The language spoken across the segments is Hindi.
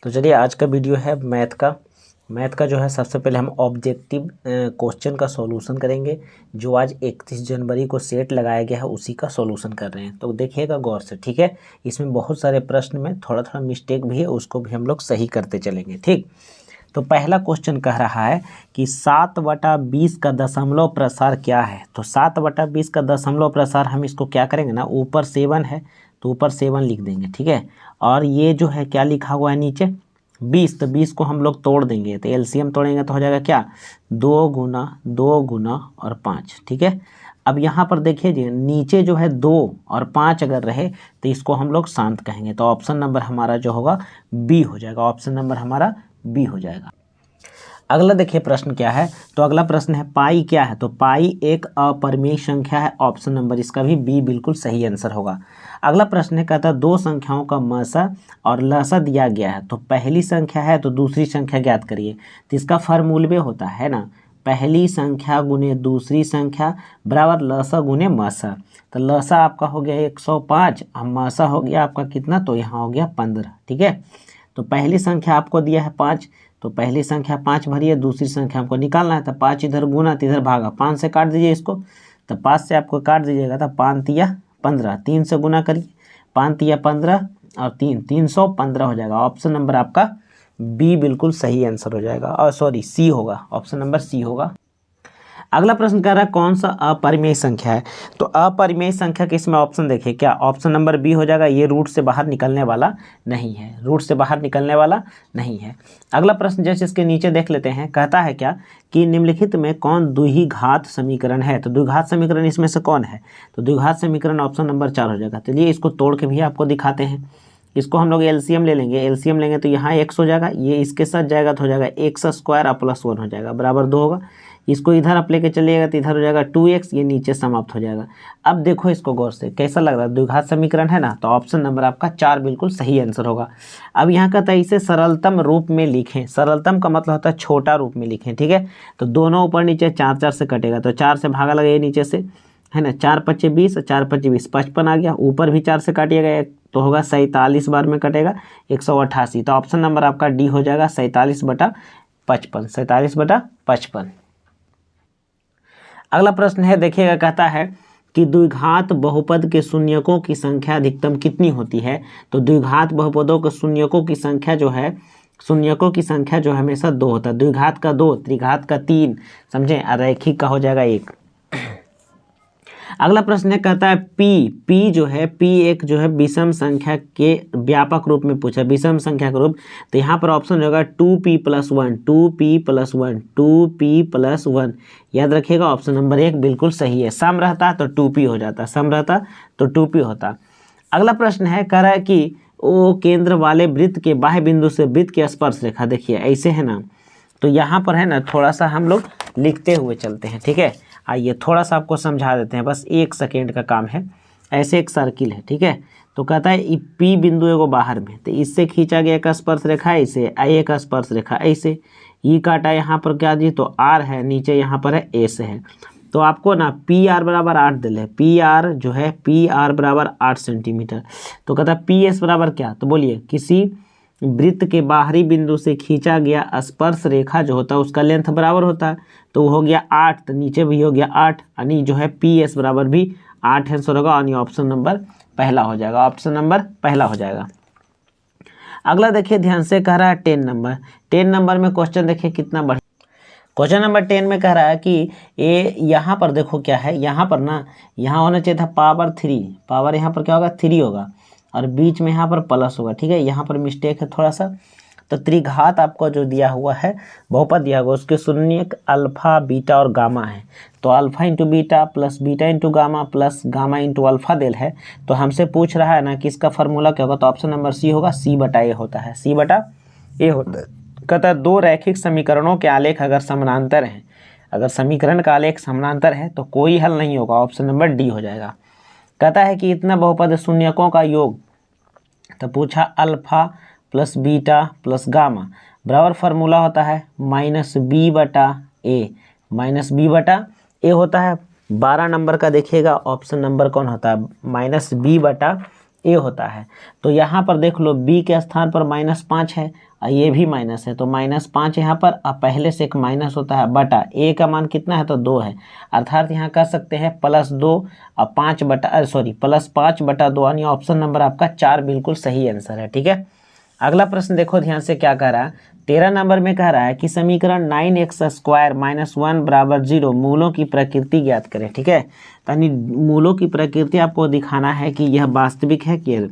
तो चलिए आज का वीडियो है मैथ का जो है सबसे पहले हम ऑब्जेक्टिव क्वेश्चन का सॉल्यूशन करेंगे। जो आज 31 जनवरी को सेट लगाया गया है उसी का सॉल्यूशन कर रहे हैं, तो देखिएगा गौर से, ठीक है। इसमें बहुत सारे प्रश्न में थोड़ा थोड़ा मिस्टेक भी है, उसको भी हम लोग सही करते चलेंगे, ठीक। तो पहला क्वेश्चन कह रहा है कि 7/20 का दशमलव प्रसार क्या है। तो 7/20 का दशमलव प्रसार हम इसको क्या करेंगे ना, ऊपर 7 है तो ऊपर 7 लिख देंगे, ठीक है। और ये जो है क्या लिखा हुआ है नीचे 20, तो 20 को हम लोग तोड़ देंगे, तो एलसीएम तोड़ेंगे तो हो जाएगा क्या 2 गुना 2 गुना और 5, ठीक है। अब यहाँ पर देखिए जी, नीचे जो है 2 और 5 अगर रहे तो इसको हम लोग शांत कहेंगे, तो ऑप्शन नंबर हमारा जो होगा बी हो जाएगा। ऑप्शन नंबर हमारा बी हो जाएगा। अगला देखिए प्रश्न क्या है, तो अगला प्रश्न है पाई क्या है। तो पाई एक अपरिमेय संख्या है, ऑप्शन नंबर इसका भी बी बिल्कुल सही आंसर होगा। अगला प्रश्न है कहता है दो संख्याओं का मसा और लसा दिया गया है, तो पहली संख्या है तो दूसरी संख्या ज्ञात करिए। तो इसका फॉर्मूले होता है ना, पहली संख्या गुने दूसरी संख्या बराबर लसा गुने मसा। तो लसा आपका हो गया 105 और मसा हो गया आपका कितना, तो यहाँ हो गया 15, ठीक है। तो पहली संख्या आपको दिया है 5, तो पहली संख्या 5 भरिए, दूसरी संख्या हमको निकालना है, तो 5 इधर गुना तो इधर भागा, 5 से काट दीजिए इसको, तो 5 से आपको काट दीजिएगा तो 5 तिया 15, 3 से गुना करिए, 5 तिया 15 और 315 हो जाएगा। ऑप्शन नंबर आपका बी बिल्कुल सही आंसर हो जाएगा, और सॉरी सी होगा, ऑप्शन नंबर सी होगा। अगला प्रश्न कह रहा है कौन सा अपरिमेय संख्या है। तो अपरिमेय संख्या के इसमें ऑप्शन देखिए, क्या ऑप्शन नंबर बी हो जाएगा, ये रूट से बाहर निकलने वाला नहीं है, रूट से बाहर निकलने वाला नहीं है। अगला प्रश्न जैसे इसके नीचे देख लेते हैं, कहता है क्या कि निम्नलिखित में कौन द्विघात समीकरण है। तो द्विघात समीकरण इसमें से कौन है, तो द्विघात समीकरण ऑप्शन नंबर 4 हो जाएगा। चलिए इसको तोड़ के भी आपको दिखाते हैं। इसको हम लोग एलसीएम ले लेंगे, एलसीएम लेंगे तो यहाँ x हो जाएगा, ये इसके साथ जाएगा तो हो जाएगा x स्क्वायर और +1 हो जाएगा बराबर 2 होगा। इसको इधर आप लेके चलिएगा तो इधर हो जाएगा 2x, ये नीचे समाप्त हो जाएगा। अब देखो इसको गौर से, कैसा लग रहा है, द्विघात समीकरण है ना, तो ऑप्शन नंबर आपका 4 बिल्कुल सही आंसर होगा। अब यहाँ कहता है इसे सरलतम रूप में लिखें। सरलतम का मतलब होता है छोटा रूप में लिखें, ठीक है। तो दोनों ऊपर नीचे 4 4 से कटेगा, तो 4 से भागा लगे नीचे से, है ना, 4 5 20 और 4 5 20 55 आ गया, ऊपर भी 4 से काटिएगा तो होगा 47 बार में कटेगा 188। तो ऑप्शन नंबर आपका डी हो जाएगा 47/55, 47/55। अगला प्रश्न है देखिएगा, कहता है कि द्विघात बहुपद के शून्यकों की संख्या अधिकतम कितनी होती है। तो द्विघात बहुपदों के शून्यकों की संख्या जो है, शून्यकों की संख्या जो हमेशा 2 होता है। द्विघात का 2, त्रिघात का 3, समझे, रैखिक का हो जाएगा 1। अगला प्रश्न है कहता है पी जो है, पी एक जो है विषम संख्या के व्यापक रूप में पूछा, विषम संख्या का रूप। तो यहाँ पर ऑप्शन होगा 2p+1, 2p+1, 2p+1। याद रखिएगा ऑप्शन नंबर 1 बिल्कुल सही है। सम रहता तो 2p हो जाता, सम रहता तो 2p होता। अगला प्रश्न है कह रहा है कि ओ केंद्र वाले वृत्त के बाह्य बिंदु से वृत्त की स्पर्श रेखा, देखिए ऐसे है ना, तो यहाँ पर है ना थोड़ा सा हम लोग लिखते हुए चलते हैं, ठीक है। आइए थोड़ा सा आपको समझा देते हैं, बस 1 सेकेंड का काम है। ऐसे एक सर्किल है, ठीक है। तो कहता है पी बिंदु एगो बाहर में, तो इससे खींचा गया एक स्पर्श रेखा ऐसे, एक स्पर्श रेखा ऐसे, ई काटा यहाँ पर क्या जी, तो आर है, नीचे यहाँ पर है एस है। तो आपको ना पी आर बराबर 8 दिल है, पी आर जो है पी आर बराबर 8 सेंटीमीटर। तो कहता है पी एस बराबर क्या, तो बोलिए किसी वृत्त के बाहरी बिंदु से खींचा गया स्पर्श रेखा जो होता है उसका लेंथ बराबर होता है, तो वो हो गया 8, तो नीचे भी हो गया 8, यानी जो है पी एस बराबर भी 8 आंसर होगा, यानी ऑप्शन नंबर पहला हो जाएगा, ऑप्शन नंबर पहला हो जाएगा। अगला देखिए ध्यान से, कह रहा है 10 नंबर में क्वेश्चन देखिए कितना बढ़िया। क्वेश्चन नंबर 10 में कह रहा है कि ये यहाँ पर देखो क्या है, यहाँ पर ना, यहाँ होना चाहिए था पावर 3, पावर यहाँ पर क्या होगा 3 होगा, और बीच में यहाँ पर प्लस होगा, ठीक है। यहाँ पर मिस्टेक है थोड़ा सा। तो त्रिघात आपको जो दिया हुआ है, बहुपद दिया हुआ, उसके शून्यक अल्फा बीटा और गामा है। तो alpha into beta plus beta into gamma plus gamma into alpha देल है। तो हमसे पूछ रहा है ना कि इसका फॉर्मूला क्या होगा, तो ऑप्शन नंबर सी होगा, C/A होता है, C/A होता है। कहता है दो रैखिक समीकरणों के आलेख अगर समानांतर हैं, अगर समीकरण का आलेख समानांतर है तो कोई हल नहीं होगा, ऑप्शन नंबर डी हो जाएगा। कहता है कि इतना बहुपद शून्यकों का योग, तो पूछा alpha plus beta plus gamma बराबर फार्मूला होता है -B/A, -B/A होता है। 12 नंबर का देखिएगा ऑप्शन नंबर कौन होता है, -B/A ए होता है। तो यहाँ पर देख लो बी के स्थान पर -5 है और ये भी माइनस है, तो -5 यहाँ पर, अब पहले से एक माइनस होता है बटा ए का मान कितना है तो 2 है, अर्थात यहाँ कह सकते हैं +2 और +5/2 यानी ऑप्शन नंबर आपका 4 बिल्कुल सही आंसर है। ठीक है, अगला प्रश्न देखो ध्यान से क्या कह रहा है। 13 नंबर में कह रहा है कि समीकरण 9x² - 1 = 0 मूलों की प्रकृति ज्ञात करें। ठीक है, यानी मूलों की प्रकृति आपको दिखाना है कि यह वास्तविक है कि,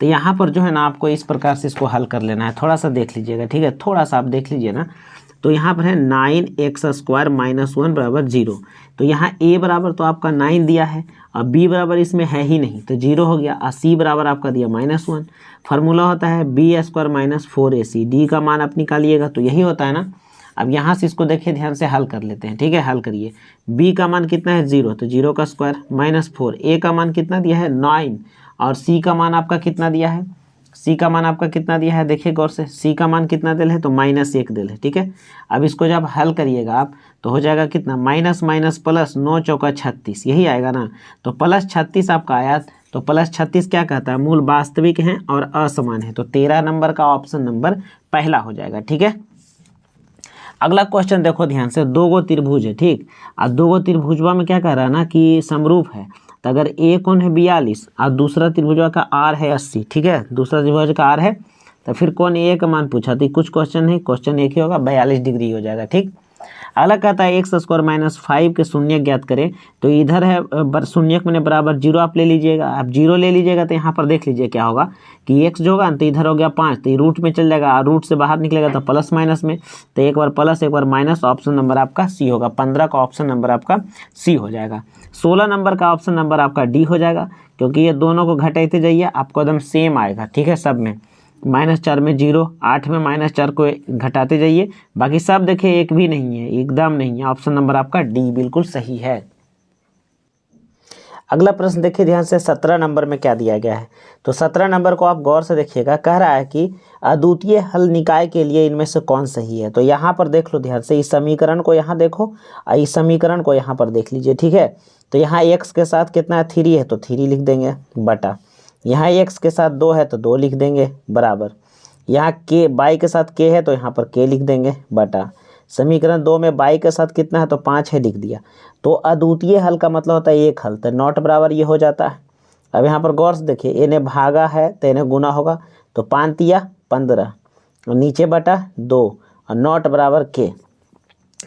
तो यहाँ पर जो है ना आपको इस प्रकार से इसको हल कर लेना है, थोड़ा सा देख लीजिएगा। ठीक है, थोड़ा सा आप देख लीजिए ना, तो यहाँ पर है 9x² - 1 = 0, तो यहाँ a बराबर तो आपका 9 दिया है और b बराबर इसमें है ही नहीं तो 0 हो गया, और c बराबर आपका दिया -1। फार्मूला होता है b² - 4ac, d का मान आप निकालिएगा तो यही होता है ना। अब यहाँ से इसको देखिए ध्यान से हल कर लेते हैं। ठीक है, हल करिए। b का मान कितना है 0, तो 0 का स्क्वायर -4, a का मान कितना दिया है 9 और c का मान आपका कितना दिया है, c का मान आपका कितना दिया है देखिए गौर से, c का मान कितना दिल है तो -1 दिल है। ठीक है, अब इसको जब हल करिएगा आप तो हो जाएगा कितना, माइनस माइनस प्लस, 9 चौका 36, यही आएगा ना, तो +36 आपका आया। तो +36 क्या कहता है, मूल वास्तविक हैं और असमान है, तो 13 नंबर का ऑप्शन नंबर पहला हो जाएगा। ठीक है, अगला क्वेश्चन देखो ध्यान से, 2 गो त्रिभुज है। ठीक, और 2 गो त्रिभुजवा में क्या कह रहा है ना कि समरूप है, तो अगर ए कोण है 42 और दूसरा त्रिभुजवा का आर है 80, ठीक है, दूसरा त्रिभुज का आर है, तो फिर कोण ए का मान पूछा, तो कुछ क्वेश्चन नहीं, क्वेश्चन एक ही होगा, 42 डिग्री हो जाएगा। ठीक, अगला कहता है x² - 5 के शून्य ज्ञात करें, तो इधर है शून्य में बराबर 0 आप ले लीजिएगा। आप 0 ले लीजिएगा तो यहाँ पर देख लीजिए क्या होगा कि x जो होगा तो इधर हो गया 5, तो ये रूट में चल जाएगा, रूट से बाहर निकलेगा तो प्लस माइनस में, तो एक बार प्लस एक बार माइनस, ऑप्शन नंबर आपका सी होगा। 15 का ऑप्शन नंबर आपका सी हो जाएगा। 16 नंबर का ऑप्शन नंबर आपका डी हो जाएगा, क्योंकि ये दोनों को घटाते जाइए आपको एकदम सेम आएगा। ठीक है, सब में -4 में 0, 8 में -4 को घटाते जाइए, बाकी सब देखिए एक भी नहीं है, एकदम नहीं है। ऑप्शन नंबर आपका डी बिल्कुल सही है। अगला प्रश्न देखिए ध्यान से, 17 नंबर में क्या दिया गया है, तो 17 नंबर को आप गौर से देखिएगा। कह रहा है कि अद्वितीय हल निकाय के लिए इनमें से कौन सही है, तो यहाँ पर देख लो ध्यान से, इस समीकरण को यहाँ देखो और इस समीकरण को यहाँ पर देख लीजिए। ठीक है, तो यहाँ x के साथ कितना है 3 है तो 3 लिख देंगे बटा, यहाँ x के साथ 2 है तो 2 लिख देंगे बराबर, यहाँ k y के साथ k है तो यहाँ पर k लिख देंगे बटा, समीकरण 2 में y के साथ कितना है तो 5 है, लिख दिया। तो अद्वितीय हल का मतलब होता है एक हल, तो नॉट बराबर ये हो जाता है। अब यहाँ पर गौर से देखिए, इन्हें भागा है तो इन्हें गुना होगा, तो 5 या 15 और नीचे बटा 2 और नॉट बराबर k,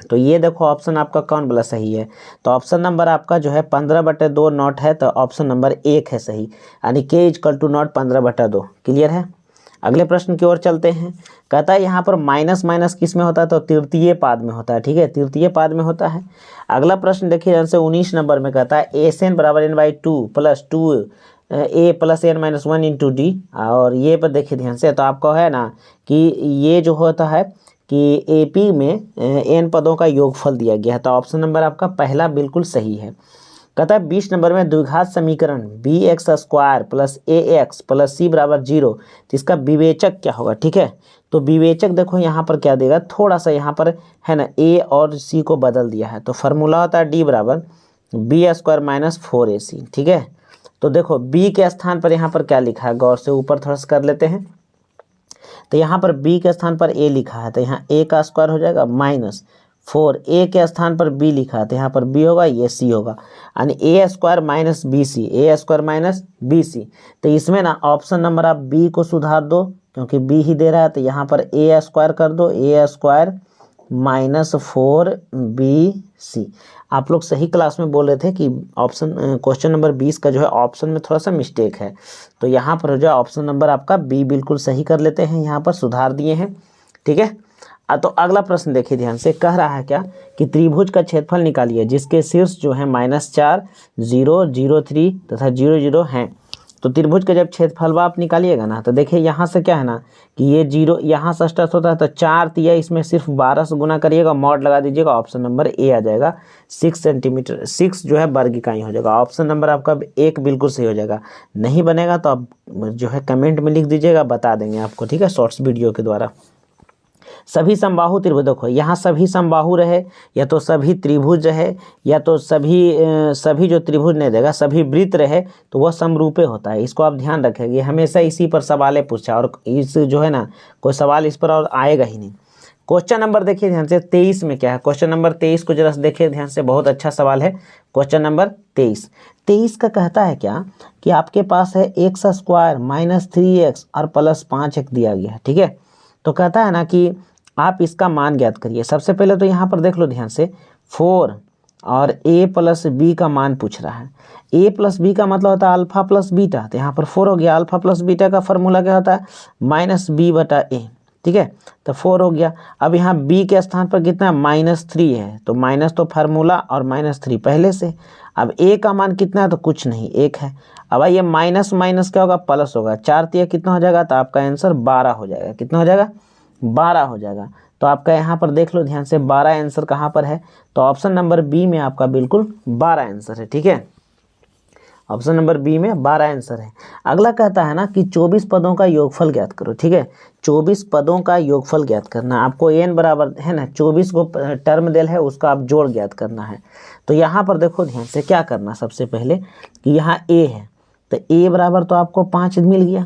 तो ये देखो ऑप्शन आपका कौन वाला सही है, तो ऑप्शन नंबर आपका जो है 15/2 नॉट है, तो ऑप्शन नंबर 1 है सही, यानी k = नॉट 15/2। क्लियर है, अगले प्रश्न की ओर चलते हैं। कहता है यहाँ पर माइनस माइनस किस में होता है, तो तृतीय पाद में होता है। ठीक है, तृतीय पाद में होता है। अगला प्रश्न देखिए ध्यान से, 19 नंबर में कहता है SN = n/2 + 2 a + n - 1 × d, और ये पर देखिए ध्यान से, तो आपको है ना कि ये जो होता है कि AP में n पदों का योगफल दिया गया है, तो ऑप्शन नंबर आपका पहला बिल्कुल सही है। कहता है 20 नंबर में द्विघात समीकरण bx² + ax + c = 0, तो इसका विवेचक क्या होगा। ठीक है, तो विवेचक देखो यहाँ पर क्या देगा, थोड़ा सा यहाँ पर है ना a और c को बदल दिया है, तो फार्मूला होता है d = b² - 4ac। ठीक है, तो देखो b के स्थान पर यहाँ पर क्या लिखा है, गौर से ऊपर थोड़ा सा कर लेते हैं, तो यहाँ पर b के स्थान पर a लिखा है, तो यहाँ a का स्क्वायर हो जाएगा -4, a के स्थान पर b लिखा है तो यहाँ पर b होगा, ये c होगा, यानी a² - bc, a² - bc। तो इसमें ना ऑप्शन नंबर आप b को सुधार दो, क्योंकि b ही दे रहा है, तो यहाँ पर a² कर दो, a² - 4bc। आप लोग सही क्लास में बोल रहे थे कि ऑप्शन क्वेश्चन नंबर 20 का जो है ऑप्शन में थोड़ा सा मिस्टेक है, तो यहाँ पर जो है ऑप्शन नंबर आपका बी बिल्कुल सही कर लेते हैं, यहाँ पर सुधार दिए हैं। ठीक है, तो अगला प्रश्न देखिए ध्यान से, कह रहा है क्या कि त्रिभुज का क्षेत्रफल निकालिए जिसके शीर्ष जो है -4, 0, 0, 3 तथा 0, 0 हैं। तो त्रिभुज का जब क्षेत्रफल आप निकालिएगा ना, तो देखिए यहाँ से क्या है ना कि ये 0 यहाँ से स्टार्ट होता है, तो 4 तिया इसमें सिर्फ 12 से गुना करिएगा, मॉड लगा दीजिएगा, ऑप्शन नंबर ए आ जाएगा। 6 सेंटीमीटर, 6 जो है वर्ग इकाई हो जाएगा। ऑप्शन नंबर आपका 1 बिल्कुल सही हो जाएगा। नहीं बनेगा तो आप जो है कमेंट में लिख दीजिएगा, बता देंगे आपको। ठीक है, शॉर्ट्स वीडियो के द्वारा। सभी समबाहु त्रिभुज, देखो यहाँ सभी समबाहु रहे या तो सभी त्रिभुज रहे या तो सभी जो त्रिभुज नहीं देगा सभी वृत्त रहे तो वह समरूपे होता है। इसको आप ध्यान रखेंगे, हमेशा इसी पर सवालें पूछा और इस जो है ना कोई सवाल इस पर और आएगा ही नहीं। क्वेश्चन नंबर देखिए ध्यान से 23 में क्या है, क्वेश्चन नंबर 23 को जरा देखिए ध्यान से, बहुत अच्छा सवाल है। क्वेश्चन नंबर 23 का कहता है क्या कि आपके पास है एक्स स्क्वायर माइनस 3x और प्लस 5x दिया गया है, ठीक है। तो कहता है ना कि आप इसका मान ज्ञात करिए। सबसे पहले तो यहाँ पर देख लो ध्यान से 4 और a प्लस बी का मान पूछ रहा है। a प्लस बी का मतलब होता है अल्फा प्लस बीटा, तो यहाँ पर 4 हो गया। अल्फा प्लस बीटा का फॉर्मूला क्या होता है माइनस बी बटा ए, ठीक है। तो 4 हो गया। अब यहाँ b के स्थान पर कितना -3 है, तो माइनस तो फार्मूला और -3 पहले से। अब a का मान कितना है, तो कुछ नहीं 1 है। अब ये माइनस माइनस क्या होगा प्लस होगा, 4 तिया कितना हो जाएगा, तो आपका आंसर 12 हो जाएगा। कितना हो जाएगा 12 हो जाएगा। तो आपका यहाँ पर देख लो ध्यान से 12 आंसर कहाँ पर है, तो ऑप्शन नंबर बी में आपका बिल्कुल 12 आंसर है, ठीक है। ऑप्शन नंबर बी में 12 आंसर है। अगला कहता है ना कि 24 पदों का योगफल ज्ञात करो, ठीक है। 24 पदों का योगफल ज्ञात करना आपको, n बराबर है ना 24 को टर्म दिल है उसका आप जोड़ ज्ञात करना है। तो यहाँ पर देखो ध्यान से क्या करना, सबसे पहले कि यहाँ a है तो a बराबर तो आपको 5 मिल गया।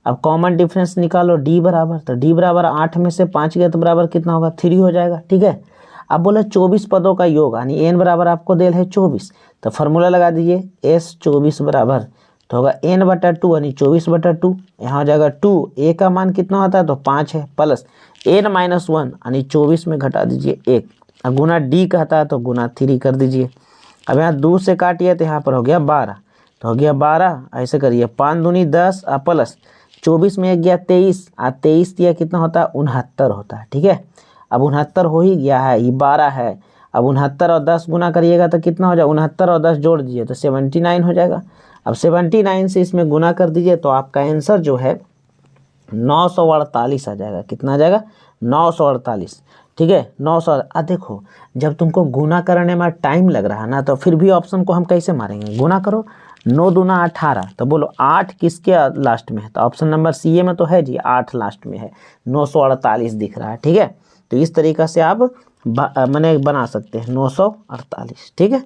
अब कॉमन डिफरेंस निकालो d बराबर, तो d बराबर 8 में से 5 गया तो बराबर कितना होगा 3 हो जाएगा, ठीक है। अब बोले 24 पदों का योग यानी n बराबर आपको दिल है 24, तो फार्मूला लगा दीजिए s 24 बराबर तो होगा n बटा 2 यानी 24 बटा 2, यहाँ हो जाएगा 2, a का मान कितना होता है तो 5 है, प्लस n माइनस 1 यानी 24 में घटा दीजिए 1। अब गुना d कहता है तो गुना 3 कर दीजिए। अब यहाँ 2 से काटिए तो यहाँ पर हो गया 12, तो हो गया 12, ऐसे करिए 5 दूनी 10 और प्लस 24 में 1 गया 23 और 23 दिया कितना होता है 69 होता है, ठीक है। अब 69 हो ही गया है, ये 12 है। अब 69 और 10 गुना करिएगा तो कितना हो जाएगा, 69 और 10 जोड़ दीजिए तो 79 हो जाएगा। अब 79 से इसमें गुना कर दीजिए तो आपका आंसर जो है 948 आ जाएगा। कितना आ जाएगा 948, ठीक है 900। देखो जब तुमको गुना करने में टाइम लग रहा है ना तो फिर भी ऑप्शन को हम कैसे मारेंगे, गुना करो 9 दूना 18, तो बोलो 8 किसके लास्ट में है, तो ऑप्शन नंबर सी में तो है जी 8 लास्ट में है, 948 दिख रहा है, ठीक है। तो इस तरीक़ा से आप मैंने बना सकते हैं 948, ठीक है।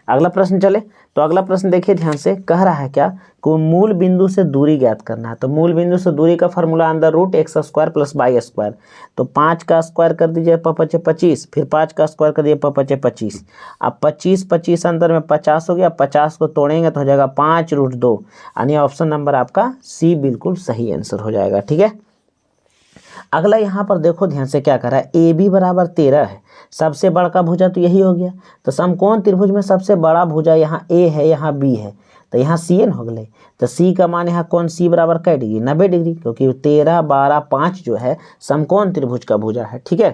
अगला प्रश्न चले, तो अगला प्रश्न देखिए ध्यान से, कह रहा है क्या को मूल बिंदु से दूरी ज्ञात करना है। तो मूल बिंदु से दूरी का formula under root x square plus y square, तो 5 का स्क्वायर कर दीजिए पचे 25, फिर 5 का स्क्वायर कर दीजिए पचे 25। अब 25 अंदर में 50 हो गया, 50 को तोड़ेंगे तो हो जाएगा 5√2, यानी ऑप्शन नंबर आपका सी बिल्कुल सही आंसर हो जाएगा, ठीक है। अगला यहाँ पर देखो ध्यान से क्या कर रहा है, ए बी बराबर 13 है, सबसे बड़ा भुजा तो यही हो गया। तो समकोण त्रिभुज में सबसे बड़ा भुजा यहाँ ए है यहाँ बी है, तो यहाँ सी एन हो गए। तो सी का मान यहाँ कौन सी बराबर कै डिग्री 90 डिग्री, क्योंकि 13 12 5 जो है समकोण त्रिभुज का भुजा है, ठीक है।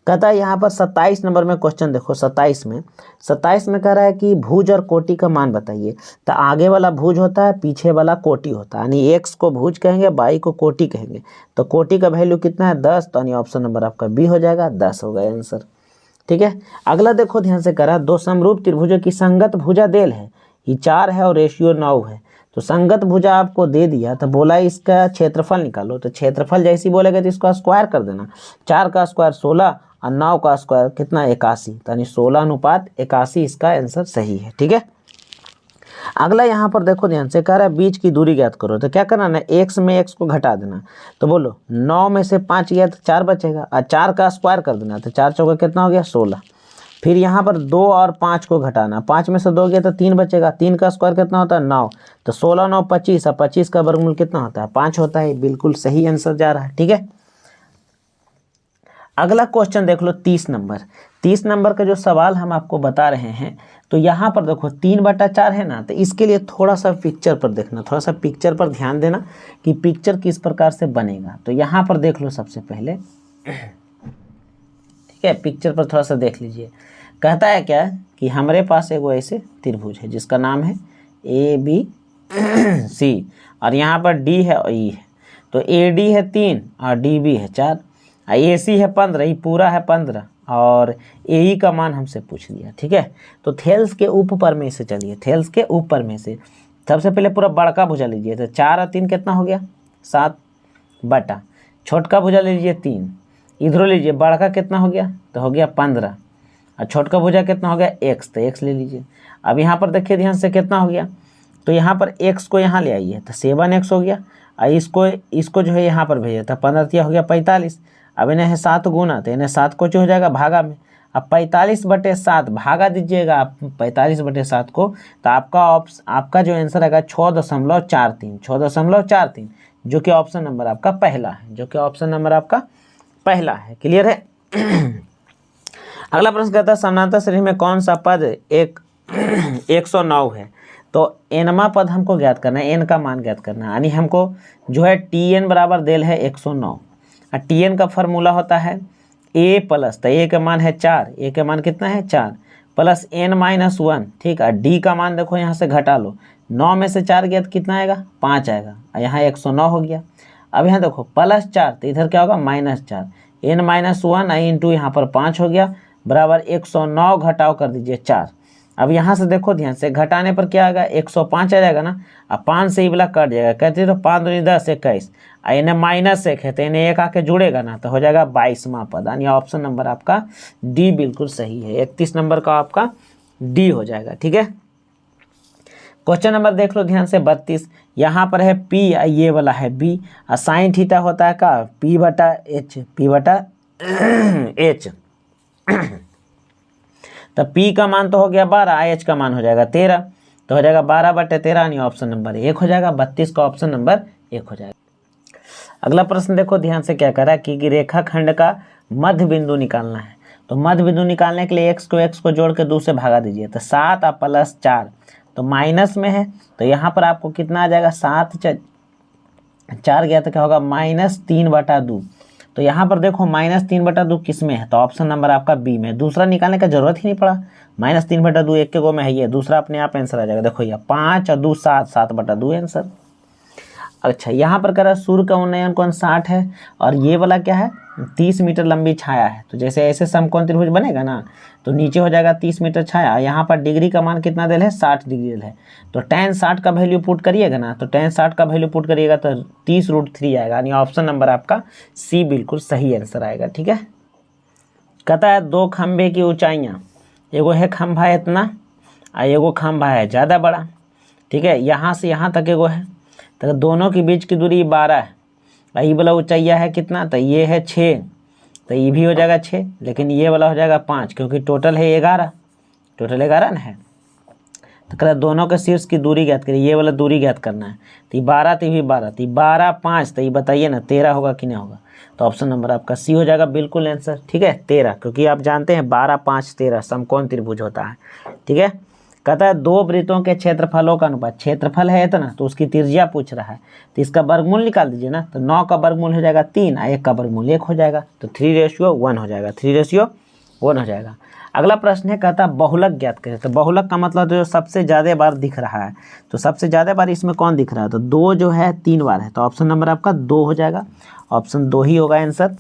कहता है यहाँ पर 27 नंबर में क्वेश्चन देखो, 27 में कह रहा है कि भुज और कोटि का मान बताइए। तो आगे वाला भुज होता है पीछे वाला कोटि होता है, यानी एक्स को भुज कहेंगे वाई को कोटि कहेंगे। तो कोटि का वैल्यू कितना है 10, तो यानी ऑप्शन नंबर आपका बी हो जाएगा, 10 होगा आंसर, ठीक है। अगला देखो ध्यान से करा, दो समरूप त्रिभुजों की संगत भुजा देल है, ये 4 है और रेशियो 9 है। तो संगत भुजा आपको दे दिया तो बोला इसका क्षेत्रफल निकालो, तो क्षेत्रफल जैसी बोलेगा तो इसको स्क्वायर कर देना, 4 का स्क्वायर 16 और 9 का स्क्वायर कितना 81, यानी 16:81 इसका आंसर सही है, ठीक है। अगला यहाँ पर देखो ध्यान से कह रहा है बीच की दूरी ज्ञात करो। तो क्या करना ना, x में x को घटा देना, तो बोलो 9 में से 5 गया तो 4 बचेगा, और 4 का स्क्वायर कर देना, तो 4 चौका कितना हो गया 16। फिर यहाँ पर 2 और 5 को घटाना, 5 में से 2 गया तो 3 बचेगा, 3 का स्क्वायर कितना होता है 9, तो 16 9 25 और 25 का वर्गमूल कितना होता है 5 होता है, बिल्कुल सही आंसर जा रहा है, ठीक है। अगला क्वेश्चन देख लो 30 नंबर का जो सवाल हम आपको बता रहे हैं, तो यहाँ पर देखो 3/4 है ना, तो इसके लिए थोड़ा सा पिक्चर पर देखना, थोड़ा सा पिक्चर पर ध्यान देना कि पिक्चर किस प्रकार से बनेगा। तो यहाँ पर देख लो सबसे पहले, ठीक है, पिक्चर पर थोड़ा सा देख लीजिए। कहता है क्या कि हमारे पास एक ऐसे त्रिभुज है जिसका नाम है ABC और यहाँ पर D है और E है। तो AD है 3 और DB है 4, AC है 15, ये पूरा है 15 और AE का मान हमसे पूछ लिया, ठीक है। तो थेल्स के ऊपर में से चलिए, थेल्स के ऊपर में से सबसे पहले पूरा बड़का भुजा लीजिए, तो 4 और 3 कितना हो गया 7 बटा, छोटका भुजा ले लीजिए 3, इधर लीजिए, बड़ा का कितना हो गया, तो हो गया 15, और छोटा भुजा कितना हो गया x, तो x ले लीजिए। अब यहाँ पर देखिए ध्यान से कितना हो गया, तो यहाँ पर x को यहाँ ले आइए तो 7x हो गया, और इसको जो है यहाँ पर भेजिए तो 15 हो गया 45। अब इन्हें है 7 गुना, तो इन्हें 7 को जो हो जाएगा भागा में, अब 45/7 भागा दीजिएगा आप 45/7 को, तो आपका जो आंसर आएगा 6.43, 6.43, जो कि ऑप्शन नंबर आपका पहला है, जो कि ऑप्शन नंबर आपका पहला है। क्लियर है। अगला प्रश्न कहता है समानांतर श्रेणी में कौन सा पद 109 है। तो एनवा पद हमको ज्ञात करना है, एन का मान ज्ञात करना है, यानी हमको जो है टी एन बराबर देल है 109, और टी एन का फॉर्मूला होता है ए प्लस, तो ए का मान है 4, ए का मान कितना है 4 प्लस n-1, ठीक है। डी का मान देखो यहाँ से घटा लो, 9 में से 4 गया तो कितना आएगा 5 आएगा, और यहाँ 109 हो गया। अब यहाँ देखो +4, तो इधर क्या होगा -4, n-1 इंटू यहाँ पर 5 हो गया बराबर 109 घटाव कर दीजिए 4। अब यहाँ से देखो ध्यान से, घटाने पर क्या आएगा 105 आ जाएगा ना, अब 5 से ही वाला कट जाएगा, कहते तो 5 दूनी 10, 21, और इन्हें -1 है तो इन्हें 1 आके जुड़ेगा ना, तो हो जाएगा 22वां पद, यानी ऑप्शन नंबर आपका डी बिल्कुल सही है। 31 नंबर का आपका डी हो जाएगा। ठीक है। क्वेश्चन नंबर देख लो ध्यान से 32, यहाँ पर है P, ये वाला है B, और साइन थीटा होता है का P/H, P/H। तो P का मान तो हो गया 12, H का मान हो जाएगा 13, तो हो जाएगा 12/13, यानी ऑप्शन नंबर 1 हो जाएगा। 32 का ऑप्शन नंबर 1 हो जाएगा। अगला प्रश्न देखो ध्यान से, क्या करा कि रेखाखंड का मध्य बिंदु निकालना है। तो मध्य बिंदु निकालने के लिए x को जोड़ के 2 से भागा दीजिए, तो 7 और +4, तो माइनस में है, तो यहाँ पर आपको कितना आ जाएगा 7 4 गया तो क्या होगा -3/2। तो यहाँ पर देखो -3/2 किस में है, तो ऑप्शन नंबर आपका बी में। दूसरा निकालने का जरूरत ही नहीं पड़ा, -3/2 एक के गो में है, ये दूसरा अपने आप आंसर आ जाएगा। देखो ये 5 और 2 7, 7/2 आंसर। अच्छा, यहाँ पर कह रहा है सूर्य का उन्नयन कोण 60 है, और ये वाला क्या है 30 मीटर लंबी छाया है। तो जैसे ऐसे समकोण त्रिभुज बनेगा ना, तो नीचे हो जाएगा 30 मीटर छाया, यहाँ पर डिग्री का मान कितना दिल है 60 डिग्री दिल है, तो tan 60 का वैल्यू पुट करिएगा ना, तो tan 60 का वैल्यू पुट करिएगा तो 30√3 आएगा, यानी ऑप्शन नंबर आपका सी बिल्कुल सही आंसर आएगा। ठीक है। कहता है 2 खंभे की ऊंचाइयाँ, एगो है खंभा इतना और एगो खंभा है ज़्यादा बड़ा। ठीक है, यहाँ से यहाँ तक एगो है, तो दोनों के बीच की दूरी 12 है, और ये वाला ऊंचाइया है कितना, तो ये है 6, तो ये भी हो जाएगा 6, लेकिन ये वाला हो जाएगा 5, क्योंकि टोटल है 11, टोटल 11 ना है। तो कहता दोनों के शीर्ष की दूरी ज्ञात करिए, ये वाला दूरी ज्ञात करना है, तो ये 12, तो ये भी 12, तो 12 5, तो ये बताइए ना 13 होगा कि नहीं होगा, तो ऑप्शन नंबर आपका सी हो जाएगा बिल्कुल आंसर। ठीक है, 13, क्योंकि आप जानते हैं 12 5 13 समकोण त्रिभुज होता है। ठीक है। कहता है 2 वृत्तों के क्षेत्रफलों का अनुपात, क्षेत्रफल है इतना तो उसकी त्रिज्या पूछ रहा है, तो इसका वर्गमूल निकाल दीजिए ना, तो 9 का वर्गमूल हो जाएगा 3 और 1 का वर्गमूल 1 हो जाएगा, तो 3:1 हो जाएगा, 3:1 हो जाएगा। अगला प्रश्न है, कहता है बहुलक ज्ञात करें। तो बहुलक का मतलब जो सबसे ज़्यादा बार दिख रहा है, तो सबसे ज़्यादा बार इसमें कौन दिख रहा है, तो 2 जो है 3 बार है, तो ऑप्शन नंबर आपका 2 हो जाएगा, ऑप्शन 2 ही होगा आंसर।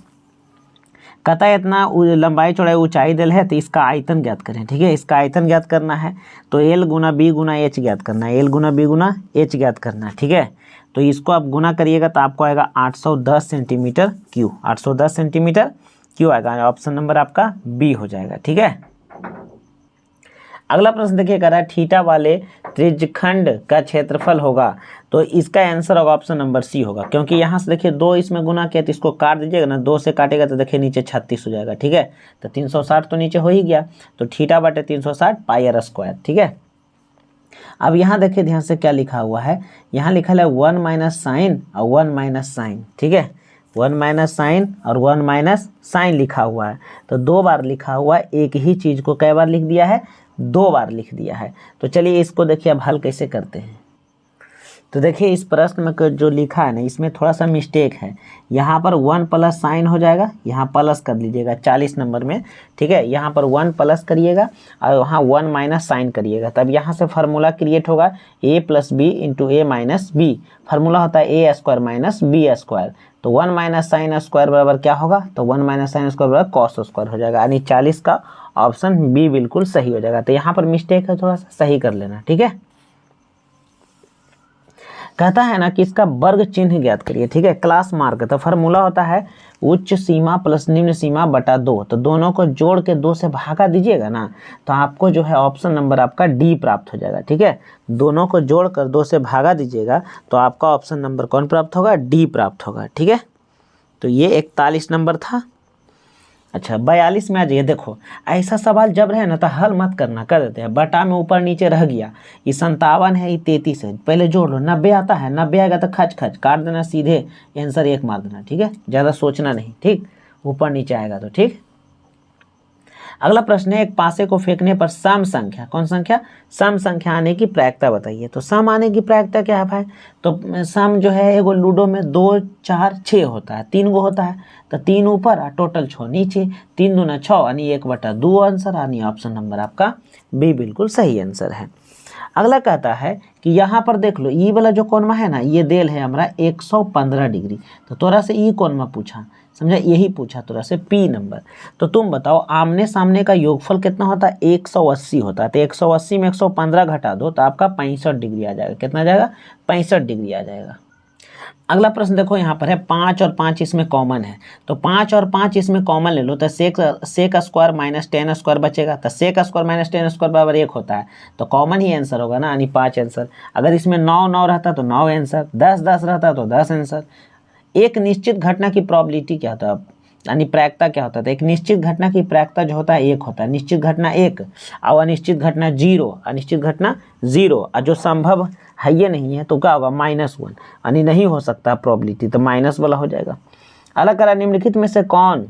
कहता है इतना लंबाई चौड़ाई ऊंचाई दिल है, तो इसका आयतन ज्ञात करें। ठीक है, इसका आयतन ज्ञात करना है, तो L × B × H ज्ञात करना है, L × B × H ज्ञात करना है। ठीक है, तो इसको आप गुना करिएगा तो आपको आएगा 810 सेंटीमीटर क्यूब, 810 सेंटीमीटर क्यूब आएगा, ऑप्शन नंबर आपका बी हो जाएगा। ठीक है। अगला प्रश्न देखिए, कह रहा है थीटा वाले त्रिज्यखंड का क्षेत्रफल होगा, तो इसका आंसर होगा ऑप्शन नंबर सी होगा, क्योंकि यहाँ से देखिए 2 इसमें गुना किया तो इसको काट दीजिएगा ना, 2 से काटेगा तो देखिए नीचे 36 हो जाएगा। ठीक है, तो 360 तो नीचे हो ही गया, तो θ/360 πr²। ठीक है। अब यहाँ देखिए ध्यान से क्या लिखा हुआ है, यहाँ लिखा है 1 - साइन और 1 - साइन। ठीक है, 1 - साइन और 1 - साइन लिखा हुआ है, तो 2 बार लिखा हुआ है, एक ही चीज़ को कई बार लिख दिया है, 2 बार लिख दिया है। तो चलिए इसको देखिए अब हल कैसे करते हैं। तो देखिए इस प्रश्न में जो लिखा है ना, इसमें थोड़ा सा मिस्टेक है, यहाँ पर 1 + साइन हो जाएगा, यहाँ प्लस कर लीजिएगा 40 नंबर में। ठीक है, यहाँ पर 1 प्लस करिएगा और वहाँ 1 - साइन करिएगा, तब यहाँ से फार्मूला क्रिएट होगा a + b × a - b, formula होता है a² - b², तो 1 - साइन स्क्वायर बराबर क्या होगा, तो 1 - साइन स्क्वायर बराबर cos² हो जाएगा, यानी 40 का ऑप्शन बी बिल्कुल सही हो जाएगा। तो यहाँ पर मिस्टेक है, थोड़ा सा सही कर लेना। ठीक है। कहता है ना कि इसका वर्ग चिन्ह ज्ञात करिए, ठीक है, क्लास मार्क। तो फार्मूला होता है उच्च सीमा प्लस निम्न सीमा बटा 2, तो दोनों को जोड़ के 2 से भागा दीजिएगा ना, तो आपको जो है ऑप्शन नंबर आपका डी प्राप्त हो जाएगा, ठीक है। दोनों को जोड़कर 2 से भागा दीजिएगा तो आपका ऑप्शन नंबर कौन प्राप्त होगा, डी प्राप्त होगा, ठीक है। तो ये 41 नंबर था। अच्छा 42 में आ जाइए। देखो ऐसा सवाल जब रहे ना तो हल मत करना, कर देते हैं, बटा में ऊपर नीचे रह गया, ये 57 है, ये 33 है, पहले जोड़ लो, 90 आता है, 90 आएगा तो खच खच काट देना, सीधे आंसर 1 मार देना, ठीक है, ज़्यादा सोचना नहीं, ठीक, ऊपर नीचे आएगा तो, ठीक। अगला प्रश्न है, एक पासे को फेंकने पर सम संख्या, कौन संख्या, सम संख्या आने की प्रायिकता बताइए। तो सम आने की प्रायिकता क्या है भाई, तो सम जो है एगो लूडो में 2 4 6 होता है, 3 गो होता है, तो 3 ऊपर और टोटल 6 नीचे, 3 दूना 6 यानी 1/2 आंसर, यानी ऑप्शन नंबर आपका बी बिल्कुल सही आंसर है। अगला कहता है कि यहाँ पर देख लो, ई वाला जो कोणमा है ना, ये देल है हमारा 115 डिग्री, तो तोरा से ई कोणमा पूछा, समझा, यही पूछा तोरा से पी नंबर। तो तुम बताओ आमने सामने का योगफल कितना होता है, 180 होता है, तो 180 में 115 घटा दो तो आपका 65 डिग्री आ जाएगा, कितना आ जाएगा, 65 डिग्री आ जाएगा। अगला प्रश्न देखो यहाँ पर है 5 और 5 इसमें कॉमन है, तो 5 और 5 इसमें कॉमन ले लो, तो सेक स्क्वायर माइनस 10 स्क्वायर बचेगा, तो सेक स्क्वायर माइनस 10 स्क्वायर बराबर 1 होता है, तो कॉमन ही आंसर होगा ना, यानी 5 आंसर। अगर इसमें 9 9 रहता तो 9 आंसर, 10 10 रहता तो 10 आंसर। एक निश्चित घटना की प्रोबेबिलिटी क्या होता है, यानी प्रायिकता क्या होता है, एक निश्चित घटना की प्रायिकता जो होता है 1 होता है, निश्चित घटना 1 और अनिश्चित घटना 0, अनिश्चित घटना 0, और जो संभव है ये नहीं है तो क्या होगा, -1, यानी नहीं हो सकता प्रोबेबिलिटी, तो माइनस वाला हो जाएगा। अलग करा, निम्नलिखित में से कौन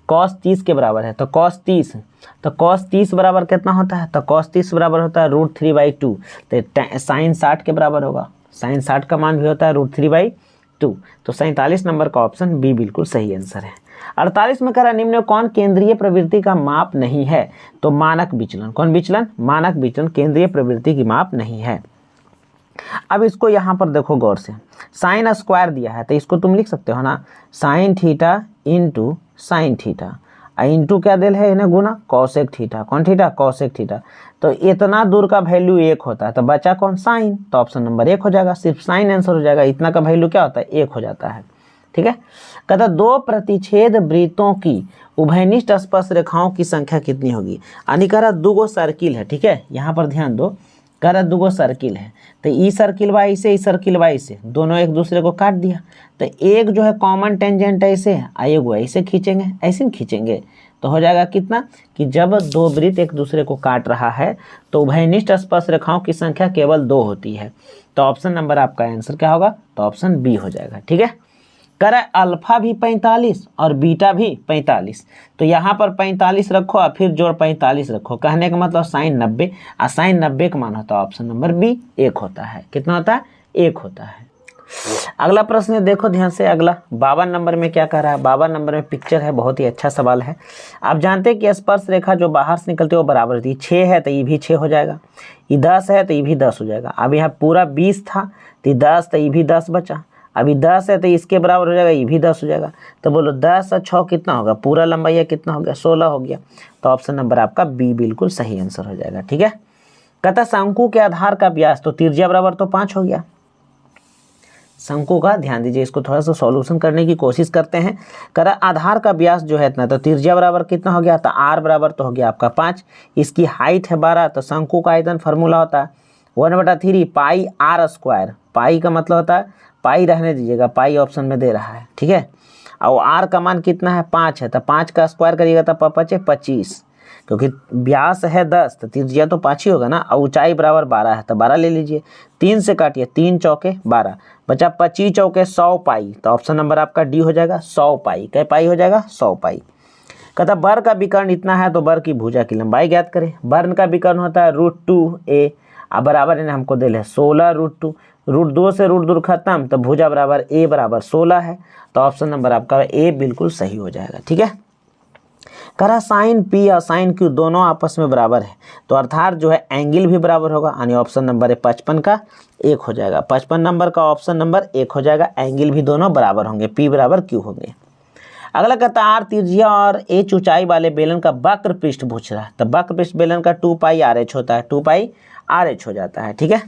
cos 30 के बराबर है, तो cos 30, तो cos 30 बराबर कितना होता है, तो cos 30 बराबर होता है √3/2, तो sin 60 के बराबर होगा, sin 60 का मान भी होता है √3/2, तो 47 नंबर का ऑप्शन बी बिल्कुल सही आंसर है। 48 में करा, निम्न कौन केंद्रीय प्रवृत्ति का माप नहीं है, तो मानक विचलन, कौन विचलन, मानक विचलन केंद्रीय प्रवृत्ति की माप नहीं है। अब इसको यहाँ पर देखो गौर से, साइन स्क्वायर दिया है तो इसको तुम लिख सकते हो ना, sine theta into sine theta, into क्या दिल है इन्हें गुना कॉसेक थीटा, कौन थीटा, कॉसेक थीटा, तो इतना दूर का वैल्यू 1 होता है, तो बचा कौन, साइन, तो ऑप्शन नंबर 1 हो जाएगा, सिर्फ साइन आंसर हो जाएगा, इतना का वैल्यू क्या होता है, 1 हो जाता है, ठीक है। कहता 2 प्रतिच्छेद वृत्तों की उभयनिष्ठ स्पर्श रेखाओं की संख्या कितनी होगी, यानी कह रहा 2 गो सर्किल है, ठीक है, यहाँ पर ध्यान दो, कह रहा 2 गो सर्किल है, तो ई सर्किल वाई से, ई सर्किल वाई से, दोनों एक दूसरे को काट दिया, तो एक जो है कॉमन टेंजेंट ऐसे है, एगो ऐसे खींचेंगे, ऐसे खींचेंगे, तो हो जाएगा कितना कि जब 2 वृत्त एक दूसरे को काट रहा है तो उभयनिष्ठ स्पर्श रेखाओं की संख्या केवल 2 होती है, तो ऑप्शन नंबर आपका आंसर क्या होगा, तो ऑप्शन बी हो जाएगा, ठीक है। कह रहा है अल्फा भी 45 और बीटा भी 45, तो यहाँ पर 45 रखो और फिर जोड़ 45 रखो, कहने का मतलब साइन 90, और साइन 90 का मान होता है ऑप्शन नंबर बी 1 होता है, कितना होता है, 1 होता है। अगला प्रश्न देखो ध्यान से, अगला 52 नंबर में क्या कह रहा है, 52 नंबर में पिक्चर है, बहुत ही अच्छा सवाल है। आप जानते हैं कि स्पर्श रेखा जो बाहर से निकलती है वो बराबर होती है, 6 है तो ये भी 6 हो जाएगा, ये 10 है तो ये भी 10 हो जाएगा, अब यहाँ पूरा 20 था तो 10, तो ये भी 10 बचा, अभी 10 है तो इसके बराबर हो जाएगा, ये भी 10 हो जाएगा, तो बोलो 10 और 6 कितना होगा, पूरा लंबाई कितना हो गया, 16 हो गया, तो ऑप्शन नंबर आपका बी बिल्कुल सही आंसर हो जाएगा, ठीक है। कहता शंकु के आधार का व्यास, तो त्रिज्या बराबर तो 5 हो गया, शंकु का ध्यान दीजिए, इसको थोड़ा सा सॉल्यूशन करने की कोशिश करते हैं। करा आधार का व्यास जो है इतना, तो त्रिज्या बराबर कितना हो गया, तो आर बराबर तो हो गया आपका 5, इसकी हाइट है 12, तो शंकु का आयतन फार्मूला होता है 1/3 पाई आर स्क्वायर, पाई का मतलब होता है, पाई रहने दीजिएगा, पाई ऑप्शन में दे रहा है, ठीक है, और आर का मान कितना है 5 है, तो 5 का स्क्वायर करिएगा तो 5 × 25, क्योंकि व्यास है 10 तो त्रिज्या तो 5 ही होगा ना, और ऊंचाई बराबर 12 है तो 12 ले लीजिए, 3 से काटिए, 3 चौके 12 बचा, 25 चौके 100 पाई, तो ऑप्शन नंबर आपका डी हो जाएगा 100 पाई, क्या पाई हो जाएगा 100 पाई। कहता वर्ग का विकर्ण इतना है तो वर्ग की भुजा की लंबाई ज्ञात करें, वर्ग का विकर्ण होता है √2a, अब बराबर इन्हें हमको दे 16 √2, √2 से √2 खत्म, तो भुजा बराबर a बराबर 16 है, तो ऑप्शन नंबर आपका ए बिल्कुल सही हो जाएगा, ठीक है। करा साइन पी और साइन क्यू दोनों आपस में बराबर है, तो अर्थात जो है एंगल भी बराबर होगा, यानी ऑप्शन नंबर 55 का 1 हो जाएगा, 55 नंबर का ऑप्शन नंबर 1 हो जाएगा, एंगल भी दोनों बराबर होंगे, पी बराबर क्यू होंगे। अगला कहता है आर त्रिज्या और एच ऊंचाई वाले बेलन का वक्र पृष्ठ पूछ रहा है, तो वक्र पृष्ठ बेलन का 2 पाई RH होता है, 2 पाई RH हो जाता है, ठीक है।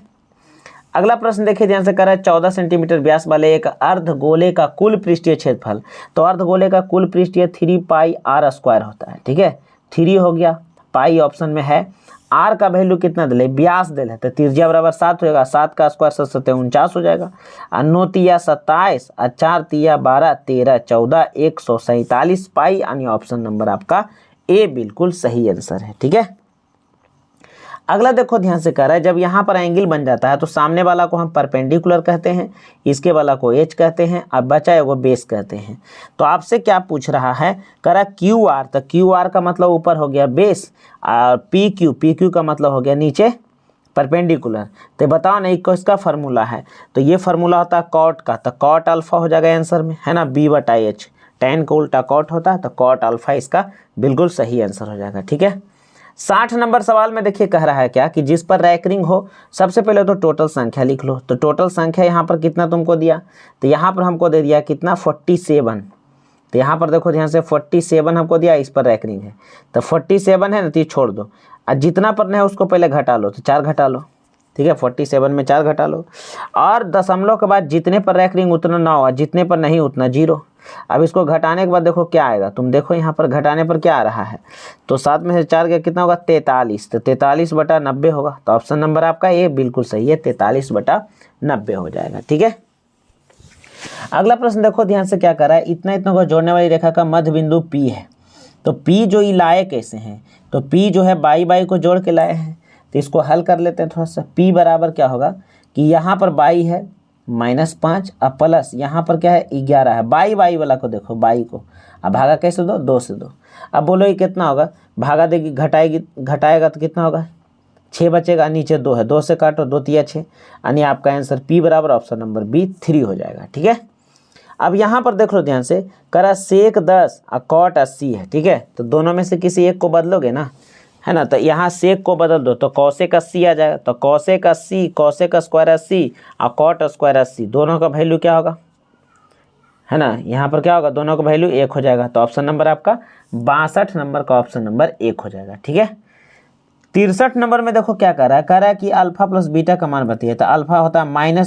अगला प्रश्न देखिए ध्यान से, कर है 14 सेंटीमीटर व्यास वाले एक अर्धगोले का कुल पृष्ठीय क्षेत्रफल। तो अर्धगोले का कुल पृष्ठीय 3 पाई r स्क्वायर होता है, ठीक है। 3 हो गया, पाई ऑप्शन में है, r का वैल्यू कितना दिले, व्यास दिले, तो त्रिज्या बराबर 7 होगा, 7 का स्क्वायर 7 49 हो जाएगा। 9 तिया 27 और 4 तिया 12 13 14 147 पाई, यानी ऑप्शन नंबर आपका ए बिल्कुल सही आंसर है, ठीक है। अगला देखो ध्यान से, कह रहा है जब यहाँ पर एंगल बन जाता है तो सामने वाला को हम परपेंडिकुलर कहते हैं, इसके वाला को एच कहते हैं, अब बचा है वो बेस कहते हैं। तो आपसे क्या पूछ रहा है, कह रहा क्यू आर, तो क्यू आर का मतलब ऊपर हो गया बेस, और पी क्यू का मतलब हो गया नीचे परपेंडिकुलर। तो बताओ ना इसका फार्मूला है, तो ये फार्मूला होता है कॉट का, तो कॉट अल्फा हो जाएगा आंसर में, है ना, b/h, tan को उल्टा कॉट होता है, तो कॉट अल्फा इसका बिल्कुल सही आंसर हो जाएगा, ठीक है। 60 नंबर सवाल में देखिए कह रहा है क्या कि जिस पर रैंकिंग हो, सबसे पहले तो टोटल संख्या लिख लो। तो टोटल संख्या यहाँ पर कितना तुमको दिया, तो यहाँ पर हमको दे दिया कितना 47। तो यहाँ पर देखो ध्यान से 47 हमको दिया, इस पर रैंकिंग है, तो 47 है ना, तो ये छोड़ दो, और जितना पर नहीं है उसको पहले घटा लो, तो 4 घटा लो, ठीक है। 47 में 4 घटा लो, और दशमलव के बाद जितने पर रैंकिंग उतना 9 और जितने पर नहीं उतना 0। अब इसको घटाने के बाद देखो क्या आएगा, तुम देखो यहाँ पर घटाने पर क्या आ रहा है, तो 7 में से 4 का कितना होगा 43, तो 43/90 होगा। तो ऑप्शन नंबर आपका ये बिल्कुल सही है, 43/90 हो जाएगा, ठीक है। अगला प्रश्न देखो ध्यान से क्या कर रहा है, इतना को जोड़ने वाली रेखा का मध्य बिंदु P है। तो P जो ये लाए कैसे हैं, तो P जो है बाई को जोड़ के लाए हैं। तो इसको हल कर लेते हैं थोड़ा सा। P बराबर क्या होगा कि यहाँ पर बाई है -5 और प्लस यहाँ पर क्या है 11 है। बाई वाला को देखो, बाई को अब भागा कैसे दो, 2 से 2। अब बोलो ये कितना होगा, भागा देगी घटाएगा तो कितना होगा 6 बचेगा, नीचे 2 है, 2 से काटो, 2 तिया 6, यानी आपका आंसर P बराबर ऑप्शन नंबर बी 3 हो जाएगा, ठीक है। अब यहाँ पर देख लो ध्यान से, करा सेक 10 और कॉट 80 है, ठीक है। तो दोनों में से किसी एक को बदलोगे ना, है ना, तो यहाँ सेक को बदल दो तो कॉसेक 80 आ जाएगा। तो कॉसेक 80, कॉसेक स्क्वायर 80 और कॉट स्क्वायर 80, दोनों का वैल्यू क्या होगा, है ना, यहाँ पर क्या होगा, दोनों का वैल्यू 1 हो जाएगा। तो ऑप्शन नंबर आपका 62 नंबर का ऑप्शन नंबर 1 हो जाएगा, ठीक है। 63 नंबर में देखो क्या कह रहा है कि अल्फा प्लस बीटा का मान बताइए। तो अल्फा होता है -b/a,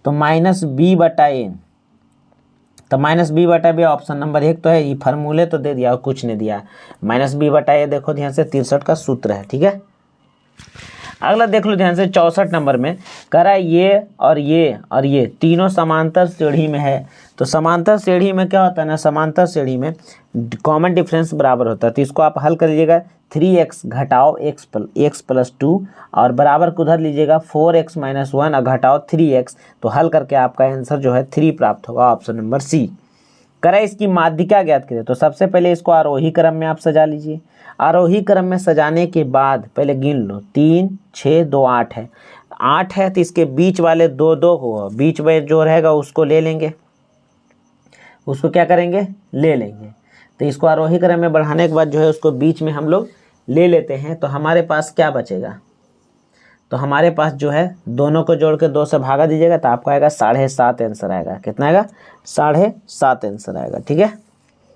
तो -b/a, तो -b/b ऑप्शन नंबर 1 तो है, ये फार्मूले तो दे दिया और कुछ नहीं दिया। -b/a देखो ध्यान से 63 का सूत्र है, ठीक है। अगला देख लो ध्यान से 64 नंबर में कह रहा है ये तीनों समांतर श्रेणी में है। तो समांतर श्रेणी में क्या होता है ना, समांतर श्रेणी में कॉमन डिफरेंस बराबर होता है। तो इसको आप हल कर लीजिएगा, 3x घटाओ x + 2 और बराबर को उधर लीजिएगा 4x - 1 और घटाओ 3x। तो हल करके आपका आंसर जो है 3 प्राप्त होगा, ऑप्शन नंबर सी। करें इसकी माध्यिका ज्ञात करें। तो सबसे पहले इसको आरोही क्रम में आप सजा लीजिए। आरोही क्रम में सजाने के बाद पहले गिन लो, 3 6 2 8 है, 8 है तो इसके बीच वाले 2 को बीच में जो रहेगा उसको ले लेंगे, उसको क्या करेंगे, ले लेंगे। तो इसको आरोही क्रम में बढ़ाने के बाद जो है उसको बीच में हम लोग ले लेते हैं। तो हमारे पास क्या बचेगा, तो हमारे पास जो है दोनों को जोड़ के 2 से भागा दीजिएगा तो आपको आएगा 7.5 आंसर आएगा। कितना आएगा, 7.5 आंसर आएगा, ठीक है।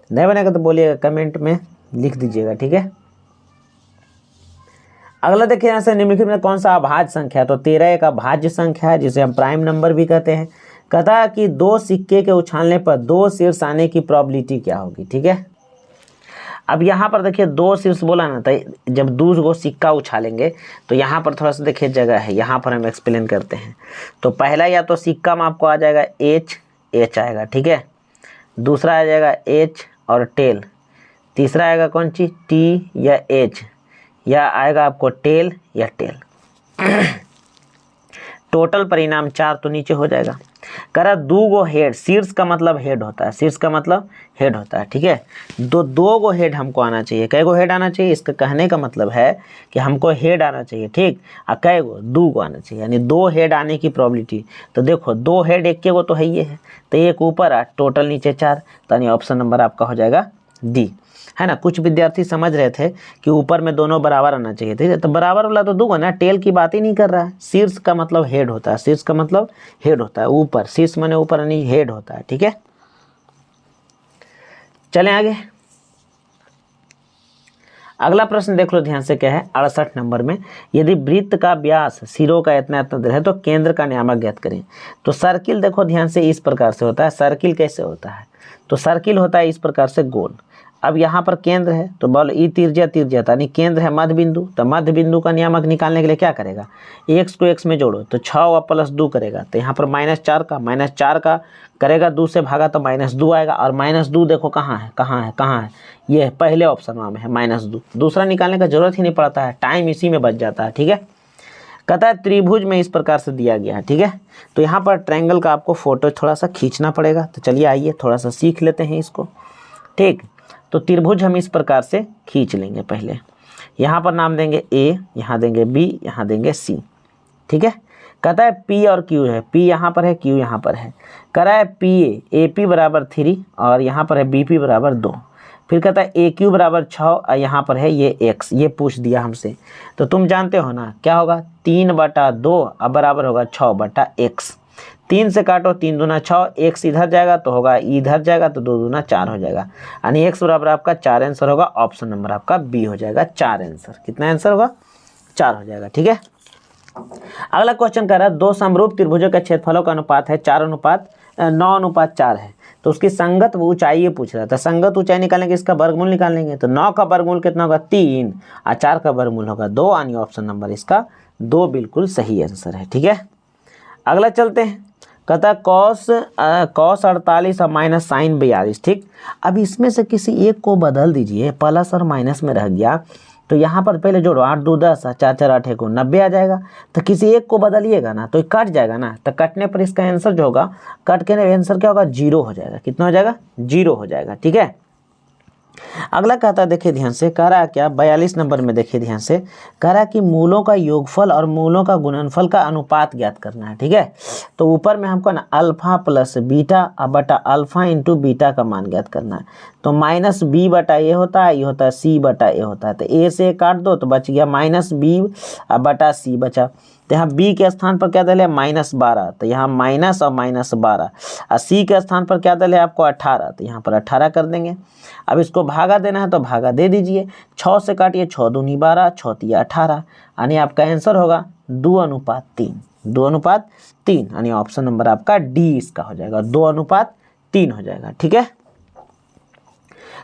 नहीं बनेगा तो बोलिएगा, कमेंट में लिख दीजिएगा, ठीक है। अगला देखिए यहाँ से निम्नलिखित में कौन सा अभाज्य संख्या है। तो 13 एक अभाज्य संख्या है जिसे हम प्राइम नंबर भी कहते हैं। कहता है कि 2 सिक्के के उछालने पर 2 शीर्ष आने की प्रोबेबिलिटी क्या होगी, ठीक है। अब यहाँ पर देखिए 2 शीर्ष बोला ना, तो जब 2 सिक्का उछालेंगे तो यहाँ पर थोड़ा सा देखिए जगह है, यहाँ पर हम एक्सप्लेन करते हैं। तो पहला या तो सिक्का में आपको आ जाएगा एच आएगा, ठीक है। दूसरा आ जाएगा एच और टेल। तीसरा आएगा कौन चीज, टी या एच, या आएगा आपको टेल या टेल। टोटल परिणाम 4 तो नीचे हो जाएगा। करा 2 हेड, शीर्ष का मतलब हेड होता है, शीर्ष का मतलब हेड होता है, ठीक है। 2 हेड हमको आना चाहिए। कै गो हेड आना चाहिए, इसका कहने का मतलब है कि हमको हेड आना चाहिए, ठीक। और कै गो, 2 आना चाहिए, यानी 2 हेड आने की प्रोबेबिलिटी। तो देखो 2 हेड 1 गो तो है ही है, तो 1 ऊपर 8, टोटल नीचे 4, तो यानी ऑप्शन नंबर आपका हो जाएगा डी, है ना। कुछ विद्यार्थी समझ रहे थे कि ऊपर में दोनों बराबर आना चाहिए, ठीक है। तो बराबर वाला तो 2 ना, टेल की बात ही नहीं कर रहा है। शीर्ष का मतलब हेड होता है, शीर्ष का मतलब हेड होता है, ऊपर, शीर्ष माने ऊपर यानी हेड होता है, ठीक है। चलें आगे। अगला प्रश्न देख लो ध्यान से, क्या है 68 नंबर में, यदि वृत्त का व्यास सिरों का इतना इतना है तो केंद्र का नियामक ज्ञात करें। तो सर्किल देखो ध्यान से इस प्रकार से होता है। सर्किल कैसे होता है? तो सर्किल होता है इस प्रकार से गोल। अब यहाँ पर केंद्र है तो बोल ई त्रिज्या त्रिज्या यानी केंद्र है मध्य बिंदु। तो मध्य बिंदु का नियामक निकालने के लिए क्या करेगा, x को x में जोड़ो तो 6 और +2 करेगा। तो यहाँ पर -4 का करेगा 2 से भागा तो -2 आएगा। और -2 देखो कहाँ है, ये पहले ऑप्शन में है -2। दूसरा निकालने का जरूरत ही नहीं पड़ता है, टाइम इसी में बच जाता है। ठीक है, कहता है त्रिभुज में इस प्रकार से दिया गया है। ठीक है, तो यहाँ पर ट्रायंगल का आपको फोटो थोड़ा सा खींचना पड़ेगा। तो चलिए आइए थोड़ा सा सीख लेते हैं इसको। ठीक, तो त्रिभुज हम इस प्रकार से खींच लेंगे। पहले यहाँ पर नाम देंगे A, यहाँ देंगे B, यहाँ देंगे C। ठीक है, कहता है P और Q है, P यहाँ पर है, Q यहाँ पर है। कह रहा है PA AP बराबर 3 और यहाँ पर है BP बराबर 2। फिर कहता है AQ बराबर 6 और यहाँ पर है ये X, ये पूछ दिया हमसे। तो तुम जानते हो ना क्या होगा, 3/2 अब बराबर होगा 6/x। 3 से काटो, 3 दूना 6, x इधर जाएगा तो होगा इधर जाएगा तो 2 दूना 4 हो जाएगा, यानी x बराबर आपका 4 आंसर होगा। ऑप्शन नंबर आपका बी हो जाएगा 4 आंसर। कितना आंसर होगा, 4 हो जाएगा। ठीक है, अगला क्वेश्चन कह रहा है दो समरूप त्रिभुजों के क्षेत्रफलों का अनुपात है 9:4 है। तो उसकी संगत ऊंचाई ये पूछ रहा था। संगत ऊंचाई निकालेंगे, इसका वर्गमूल निकालेंगे। तो 9 का वर्गमूल कितना होगा 3 और 4 का वर्गमूल होगा 2, यानी ऑप्शन नंबर इसका 2 बिल्कुल सही आंसर है। ठीक है, अगला चलते हैं। कहता है cos 48 और -sin 42। ठीक, अब इसमें से किसी एक को बदल दीजिए, प्लस और माइनस में रह गया तो यहाँ पर पहले जोड़ो, 8 2 10 4 4 8 1 90 आ जाएगा। तो किसी एक को बदलिएगा ना तो कट जाएगा ना, तो कटने पर इसका आंसर जो होगा, कट के आंसर क्या होगा 0 हो जाएगा। कितना हो जाएगा, 0 हो जाएगा। ठीक है, अगला कहता है देखिए ध्यान से, कह रहा है क्या 42 नंबर में देखिए ध्यान से, कह रहा है कि मूलों का योगफल और मूलों का गुणनफल का अनुपात ज्ञात करना है। ठीक है, तो ऊपर में हमको ना अल्फा प्लस बीटा बटा अल्फा इंटू बीटा का मान ज्ञात करना है। तो -b/a होता है, ये होता है c/a होता है। तो a से काट दो तो बच गया -b/c बचा। तो यहाँ b के स्थान पर क्या दले -12, तो यहाँ माइनस और -12। और c के स्थान पर क्या दले आपको 18, तो यहाँ पर 18 कर देंगे। अब इसको भागा देना है तो भागा दे दीजिए, 6 से काटिए, 6 दूनी 12, 6 तिया 18, यानी आपका आंसर होगा 2:3। 2:3 यानी ऑप्शन नंबर आपका डी इसका हो जाएगा, 2:3 हो जाएगा। ठीक है,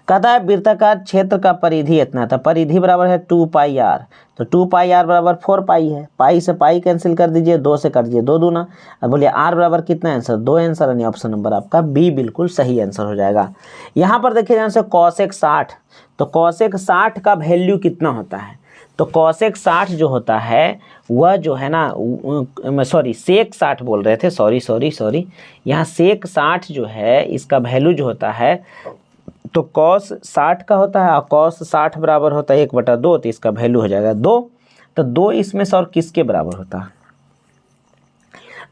कहता है वृत्ताकार क्षेत्र का परिधि इतना था, परिधि बराबर है 2πr। तो 2πr बराबर 4π है, पाई से पाई कैंसिल कर दीजिए, 2 से कर दीजिए 2 दूना। अब बोलिए r बराबर कितना आंसर, 2 आंसर, यानी ऑप्शन नंबर आपका बी बिल्कुल सही आंसर हो जाएगा। यहाँ पर देखिए ध्यान से cosec 60, तो cosec 60 का वैल्यू कितना होता है, तो cosec 60 जो होता है वह जो है ना, सॉरी sec 60 बोल रहे थे, सॉरी यहाँ sec 60 जो है इसका वैल्यू जो होता है तो cos 60 का होता है और cos 60 बराबर होता है 1/2, तो इसका वैल्यू हो जाएगा 2। तो 2 इसमें से और किसके बराबर होता है,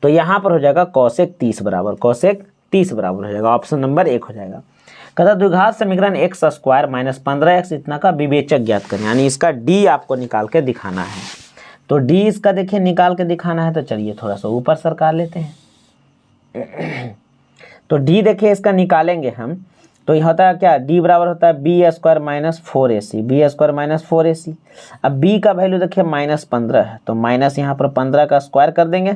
तो यहाँ पर हो जाएगा cosec 30 बराबर, cosec 30 बराबर हो जाएगा। ऑप्शन नंबर 1 हो जाएगा। कहता द्विघात समीकरण x² - 15x इतना का विवेचक ज्ञात करें, यानी इसका d आपको निकाल के दिखाना है। तो d इसका देखिए निकाल के दिखाना है, तो चलिए थोड़ा सा ऊपर सरका लेते हैं। तो d देखिए इसका निकालेंगे हम, तो यह होता है क्या, d बराबर होता है b² - 4ac, b² - 4ac। अब b का वैल्यू देखिए -15 है, तो माइनस यहाँ पर 15 का स्क्वायर कर देंगे,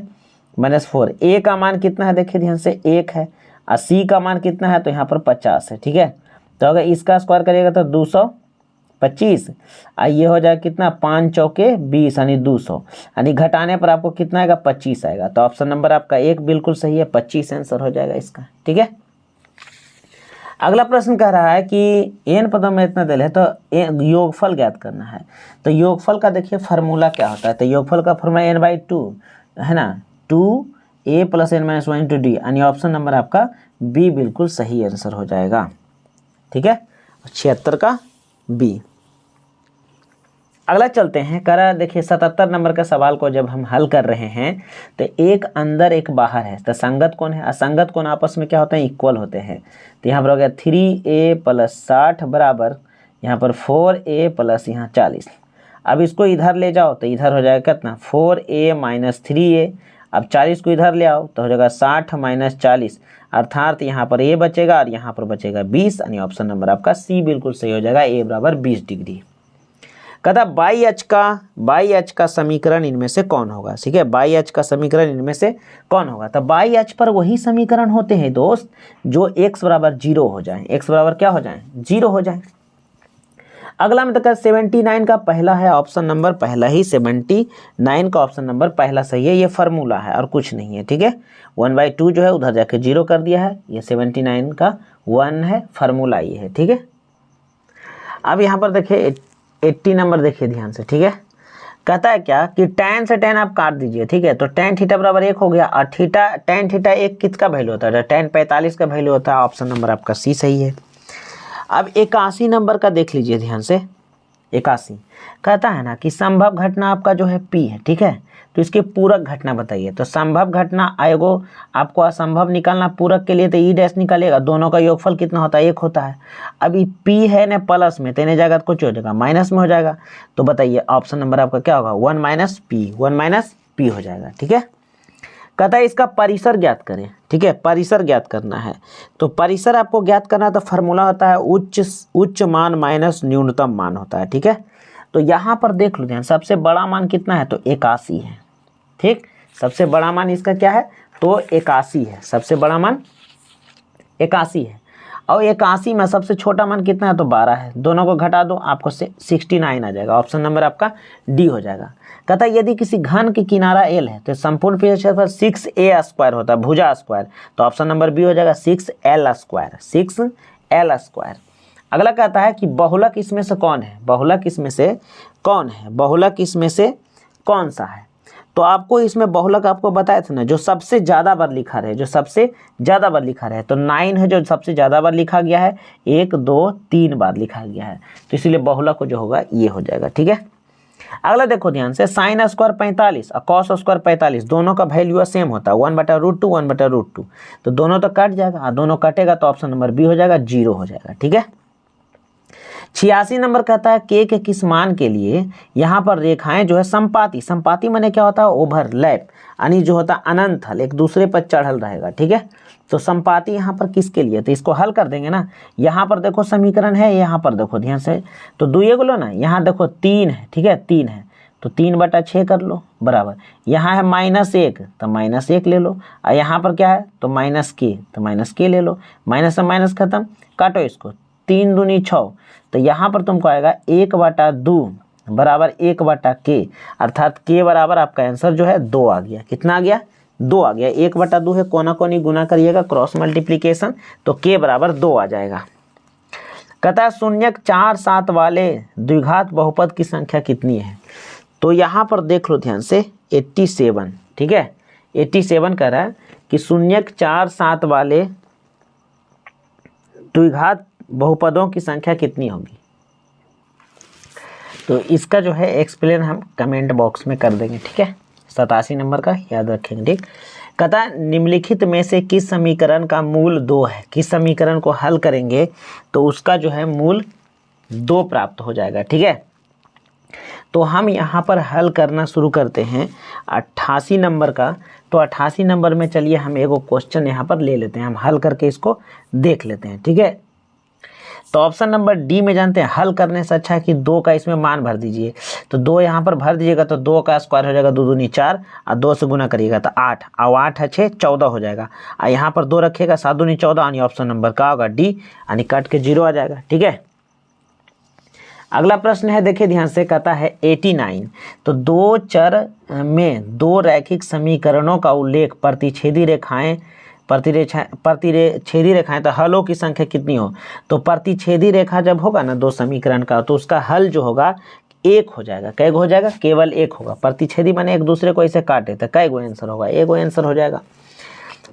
-4। a का मान कितना है देखिए ध्यान से 1 है, और c का मान कितना है तो यहाँ पर 50 है। ठीक है, तो अगर इसका स्क्वायर करिएगा तो 225, और ये हो जाएगा कितना 5 चौके 20 यानी 200, यानी घटाने पर आपको कितना आएगा 25 आएगा। तो ऑप्शन नंबर आपका 1 बिल्कुल सही है, 25 आंसर हो जाएगा इसका। ठीक है, अगला प्रश्न कह रहा है कि n पदों में इतना दिल है तो योगफल ज्ञात करना है। तो योगफल का देखिए फार्मूला क्या होता है, तो योगफल का फार्मूला n/2 है ना, 2a + n - 1 × d, यानी ऑप्शन नंबर आपका बी बिल्कुल सही आंसर हो जाएगा। ठीक है, 76 का बी। अगला चलते हैं, कह रहा है देखिए 77 नंबर का सवाल को जब हम हल कर रहे हैं तो एक अंदर एक बाहर है, तो संगत कोण है, असंगत कोण आपस में क्या होते हैं, इक्वल होते हैं। तो यहाँ पर हो गया 3a + 60 बराबर यहाँ पर 4a + यहाँ 40। अब इसको इधर ले जाओ तो इधर हो जाएगा कितना 4a - 3a। अब 40 को इधर ले आओ तो हो जाएगा 60 - 40, अर्थात यहाँ पर a बचेगा और यहाँ पर बचेगा 20, यानी ऑप्शन नंबर आपका सी बिल्कुल सही हो जाएगा, a बराबर 20 डिग्री। कहता बाई एच का समीकरण इनमें से कौन होगा। ठीक है, बाई एच का समीकरण इनमें से कौन होगा। तो बाई एच पर वही समीकरण होते हैं दोस्त जो x बराबर 0 हो जाए, x बराबर क्या हो जाए, 0 हो जाए। अगला में तो क्या 79 का पहला है ऑप्शन नंबर पहला ही, 79 का ऑप्शन नंबर पहला सही है। ये फार्मूला है और कुछ नहीं है। ठीक है, 1/2 जो है उधर जाके 0 कर दिया है, ये 79 का 1 है, फार्मूला ये है। ठीक है, अब यहाँ पर देखिए 80 नंबर देखिए ध्यान से। ठीक है, कहता है क्या कि tan से tan आप काट दीजिए। ठीक है, तो tan थीटा बराबर 1 हो गया और tan थीटा 1 किसका वैल्यू होता है, tan 45 का वैल्यू होता है। ऑप्शन नंबर आपका सी सही है। अब 81 नंबर का देख लीजिए ध्यान से। 81 कहता है ना कि संभव घटना आपका जो है P है। ठीक है, तो इसके पूरक घटना बताइए। तो संभव घटना आएगो, आपको असंभव निकालना, पूरक के लिए तो ई डैश निकालेगा, दोनों का योगफल कितना होता है, 1 होता है। अभी P है ना प्लस में, तेने जगह कुछ हो जाएगा माइनस में हो जाएगा। तो बताइए ऑप्शन नंबर आपका क्या होगा, 1 माइनस P हो जाएगा। ठीक है, कहता है इसका परिसर ज्ञात करें। ठीक है, परिसर ज्ञात करना है। तो परिसर आपको ज्ञात करना तो फार्मूला होता है उच्च मान माइनस न्यूनतम मान होता है। ठीक है, तो यहाँ पर देख लो ध्यान, सबसे बड़ा मान कितना है, तो 81 है। ठीक, सबसे बड़ा मान इसका क्या है, तो 81 है, सबसे बड़ा मान 81 है। और 81 में सबसे छोटा मान कितना है, तो 12 है। दोनों को घटा दो, आपको 69 आ जाएगा। ऑप्शन नंबर आपका डी हो जाएगा। कहता है यदि किसी घन की किनारा एल है तो संपूर्ण पृष्ठ क्षेत्रफल 6a² होता है, भुजा स्क्वायर। तो ऑप्शन नंबर बी हो जाएगा 6l²। अगला कहता है कि बहुलक इसमें से कौन है, बहुलक इसमें से कौन है, बहुलक इसमें से कौन सा है। तो आपको इसमें बहुलक आपको बताया था ना, जो सबसे ज़्यादा बार लिखा रहे, जो सबसे ज़्यादा बार लिखा रहे। तो 9 है जो सबसे ज़्यादा बार लिखा गया है, 1 2 3 बार लिखा गया है। तो इसीलिए बहुलक जो होगा ये हो जाएगा। ठीक है, अगला देखो ध्यान से, sin² 45 और cos² 45 दोनों का वैल्यू सेम होता है, 1/√2 1/√2। तो दोनों तो कट जाएगा, दोनों कटेगा तो ऑप्शन नंबर बी हो जाएगा, 0 हो जाएगा। ठीक है, 86 नंबर कहता है के किस मान के लिए यहाँ पर रेखाएं जो है संपाती माने क्या होता है, ओवरलैप, यानी जो होता है अनंत एक दूसरे पर चढ़ल रहेगा। ठीक है, तो संपाती यहाँ पर किसके लिए, तो इसको हल कर देंगे ना। यहाँ पर देखो समीकरण है, यहाँ पर देखो ध्यान से, तो दुइये को लो ना, यहाँ देखो 3 है। ठीक है, 3 है तो 3/6 कर लो बराबर, यहाँ है -1 तो -1 ले लो, और यहाँ पर क्या है तो -k तो -k ले लो, माइनस से माइनस खत्म, काटो इसको, 3 दूनी 6। तो यहाँ पर तुमको आएगा 1/2 बराबर 1/k, अर्थात k बराबर आपका आंसर जो है 2 आ गया। कितना आ गया, 2 आ गया। 1/2 है, कोना कोनी गुना करिएगा, क्रॉस मल्टीप्लीकेशन, तो k बराबर 2 आ जाएगा। कहता है शून्यक 4 7 वाले द्विघात बहुपद की संख्या कितनी है। तो यहाँ पर देख लो ध्यान से 87। ठीक है, 87 कह रहा है कि शून्यक 4 7 वाले द्विघात बहुपदों की संख्या कितनी होगी। तो इसका जो है एक्सप्लेन हम कमेंट बॉक्स में कर देंगे। ठीक है, 87 नंबर का याद रखेंगे। ठीक, कहता निम्नलिखित में से किस समीकरण का मूल 2 है, किस समीकरण को हल करेंगे तो उसका जो है मूल 2 प्राप्त हो जाएगा। ठीक है, तो हम यहाँ पर हल करना शुरू करते हैं 88 नंबर का। तो 88 नंबर में चलिए हम एगो क्वेश्चन यहाँ पर ले लेते हैं, हम हल करके इसको देख लेते हैं। ठीक है, तो ऑप्शन नंबर डी में जानते हैं हल करने से अच्छा है कि 2 का इसमें मान भर दीजिए। तो 2 यहाँ पर भर दीजिएगा तो 2 का स्क्वायर हो जाएगा 2 दूनी 4 और 2 से गुना करिएगा तो 8 और 8 है 6 14 हो जाएगा। और यहाँ पर 2 रखिएगा 7 दूनी 14, यानी ऑप्शन नंबर का होगा डी, यानी कट के 0 आ जाएगा। ठीक है, अगला प्रश्न है, देखिए ध्यान से, कहता है 89। तो 2 चर में 2 रैखिक समीकरणों का उल्लेख प्रतिच्छेदी रेखाएं तो हलों की संख्या कितनी हो। तो प्रतिच्छेदी रेखा जब होगा ना 2 समीकरण का, तो उसका हल जो होगा 1 हो जाएगा। कै गो हो जाएगा, केवल 1 होगा। प्रतिच्छेदी माने एक दूसरे को ऐसे काटे तो कै गो आंसर होगा, 1 गो आंसर हो जाएगा।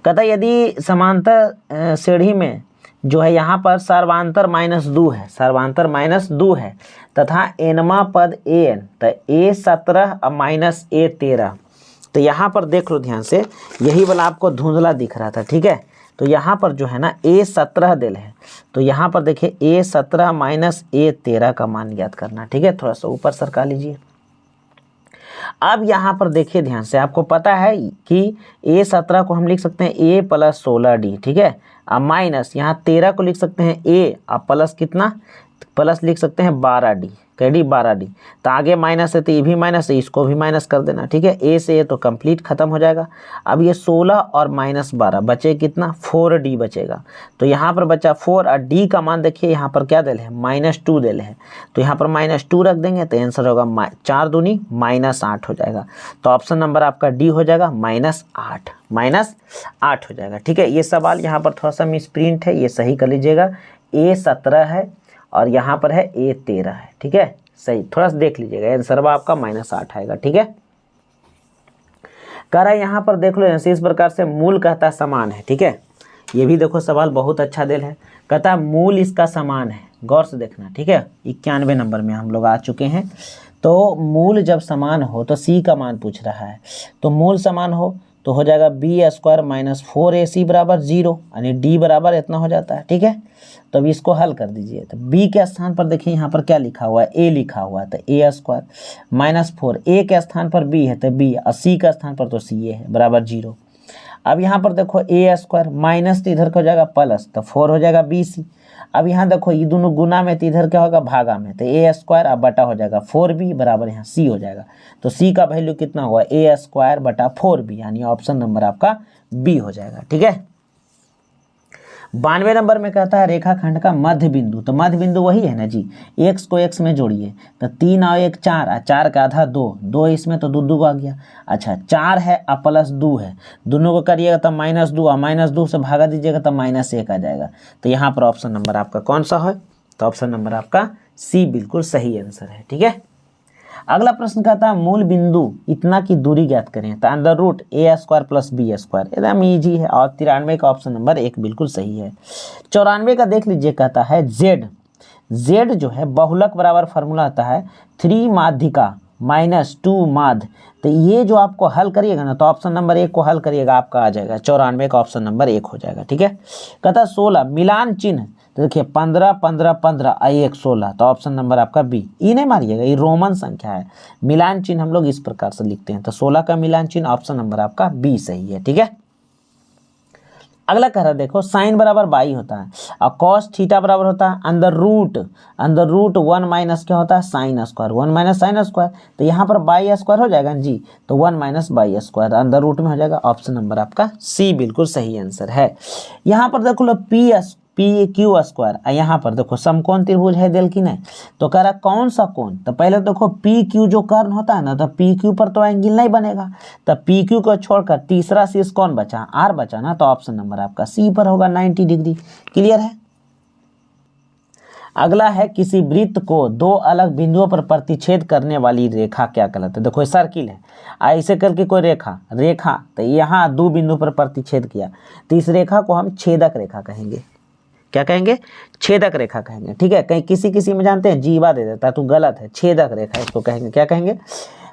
कहता यदि समांतर श्रेणी में जो है यहाँ पर सर्वांतर -2 है, सर्वांतर -2 है तथा एनवा पद an, तो a17 और -a13। तो यहाँ पर देख लो ध्यान से, यही वाला आपको धुंधला दिख रहा था। ठीक है, तो यहाँ पर जो है ना a17 दिल है, तो यहाँ पर देखिए a17 -a13 का मान ज्ञात करना। ठीक है, थोड़ा सा ऊपर सरका लीजिए। अब यहाँ पर देखिए ध्यान से, आपको पता है कि a17 को हम लिख सकते हैं a + 16d। ठीक है, अब माइनस यहाँ 13 को लिख सकते हैं a और प्लस कितना प्लस लिख सकते हैं 12D, कैडी 12D। तो आगे माइनस है तो ये भी माइनस है, इसको भी माइनस कर देना, ठीक है। ए से ये तो कंप्लीट खत्म हो जाएगा। अब ये 16 और -12 बचे कितना, 4D बचेगा। तो यहाँ पर बचा 4 और D का मान देखिए यहाँ पर क्या दिले है, -2 दिले है। तो यहाँ पर -2 रख देंगे तो आंसर होगा 4 दूनी -8 हो जाएगा। तो ऑप्शन नंबर आपका डी हो जाएगा -8 हो जाएगा, ठीक है। ये सवाल यहाँ पर थोड़ा सा मिसप्रिंट है, ये सही कर लीजिएगा। A17 है और यहाँ पर है A13 है, ठीक है, सही थोड़ा सा देख लीजिएगा। आंसर आपका -8 आएगा, ठीक है। कह रहा है यहाँ पर देख लो, इस प्रकार से मूल कहता समान है, ठीक है। ये भी देखो सवाल बहुत अच्छा दिल है, कहता मूल इसका समान है, गौर से देखना, ठीक है। 91 नंबर में हम लोग आ चुके हैं। तो मूल जब समान हो तो C का मान पूछ रहा है, तो मूल समान हो तो हो जाएगा B² - 4AC बराबर 0, यानी D बराबर इतना हो जाता है, ठीक है। तो अब इसको हल कर दीजिए। तो B के स्थान पर देखिए यहाँ पर क्या लिखा हुआ है, A लिखा हुआ है, तो A² -4, A के स्थान पर B है तो B, और C के स्थान पर तो CA है बराबर 0। अब यहाँ पर देखो A² माइनस तो इधर का हो जाएगा प्लस, तो 4 हो जाएगा BC। अब यहाँ देखो ये दोनों गुना में तो इधर क्या होगा, भागा में, तो A² अब बटा हो जाएगा 4B बराबर यहाँ C हो जाएगा। तो C का वैल्यू कितना हुआ, A² बटा 4B, यानी ऑप्शन नंबर आपका B हो जाएगा, ठीक है। 92 नंबर में कहता है रेखाखंड का मध्य बिंदु, तो मध्य बिंदु वही है ना जी, x को x में जोड़िए, तो 3 और 1 4, और 4 का आधा 2 इसमें तो 2 आ गया। अच्छा 4 है और +2 है, दोनों को करिएगा तो -2, और -2 से भागा दीजिएगा तो -1 आ जाएगा। तो यहाँ पर ऑप्शन नंबर आपका कौन सा है, तो ऑप्शन नंबर आपका C बिल्कुल सही आंसर है, ठीक है। अगला प्रश्न कहता है मूल बिंदु इतना की दूरी ज्ञात करें, तो √A² + B², एकदम ईजी है। और 93 का ऑप्शन नंबर 1 बिल्कुल सही है। 94 का देख लीजिए, कहता है Z जो है बहुलक बराबर फार्मूला आता है 3 माध्यिका -2 माध्य। तो ये जो आपको हल करिएगा ना, तो ऑप्शन नंबर 1 को हल करिएगा, आपका आ जाएगा 94 का ऑप्शन नंबर 1 हो जाएगा, ठीक है। कहता है 16 मिलान चिन्ह, तो देखिए 15 15 15 1 16, तो ऑप्शन नंबर आपका बी। ई नहीं मारिएगा, ये रोमन संख्या है, मिलान चिन्ह हम लोग इस प्रकार से लिखते हैं। तो 16 का मिलान चिन्ह ऑप्शन नंबर आपका बी सही है, ठीक है। अगला कह रहा है देखो साइन बराबर बाई होता है और कॉस थीटा बराबर होता है अंडर रूट 1 माइनस क्या होता है sine square, 1 minus sine square. तो यहाँ पर बाई स्क्वायर हो जाएगा जी, तो 1 minus by square under root में हो जाएगा। ऑप्शन नंबर आपका सी बिल्कुल सही आंसर है। यहाँ पर देखो लो PQ स्क्वायर, यहाँ पर देखो समकोण त्रिभुज है दिल की नहीं, तो कह रहा कौन सा कोण, तो पहले देखो PQ जो कर्ण होता है ना, तो PQ पर तो एंगल नहीं बनेगा, तो PQ को छोड़कर तीसरा शीर्ष कौन बचा, R बचा ना, तो ऑप्शन नंबर आपका सी पर होगा 90 डिग्री। क्लियर है। अगला है किसी वृत्त को दो अलग बिंदुओं पर प्रतिच्छेद करने वाली रेखा क्या कहलाती है। देखो सर्किल है, ऐसे करके कोई रेखा तो यहाँ 2 बिंदु पर प्रतिच्छेद किया, तो इस रेखा को हम छेदक रेखा कहेंगे। क्या कहेंगे, छेदक रेखा कहेंगे, ठीक है। कहीं किसी में जानते हैं जीवा दे देता है तो गलत है, छेदक रेखा इसको कहेंगे। क्या कहेंगे,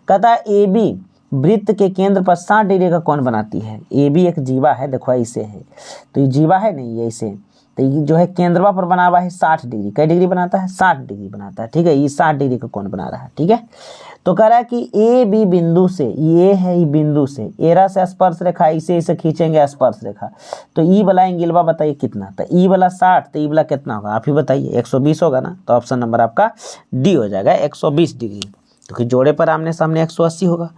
कहता है AB वृत्त के केंद्र पर 60 डिग्री का कोण बनाती है। AB एक जीवा है, देखो ऐसे है, तो ये जीवा है नहीं, ये ऐसे, तो ये जो है केंद्रवा पर बना हुआ है 60 डिग्री। कई डिग्री बनाता है, 60 डिग्री बनाता है, ठीक है। ये 60 डिग्री का कोण बना रहा है, ठीक है। तो कह रहा है कि AB बिंदु से, ये है बिंदु से एरा से स्पर्श रेखा इसे खींचेंगे स्पर्श रेखा, तो ई वाला एंगलवा बताइए कितना, तो ई वाला 60, तो ई वाला कितना होगा आप ही बताइए, 120 होगा ना, तो ऑप्शन नंबर आपका डी हो जाएगा 120 डिग्री, क्योंकि जोड़े पर आमने सामने 180 होगा।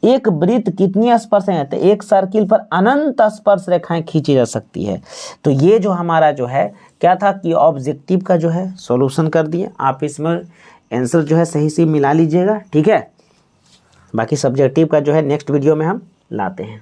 एक वृत्त कितनी स्पर्श है, तो एक सर्किल पर अनंत स्पर्श रेखाएं खींची जा सकती है। तो ये जो हमारा जो है क्या था कि ऑब्जेक्टिव का जो है सॉल्यूशन कर दिए, आप इसमें आंसर जो है सही से मिला लीजिएगा, ठीक है। बाकी सब्जेक्टिव का जो है नेक्स्ट वीडियो में हम लाते हैं।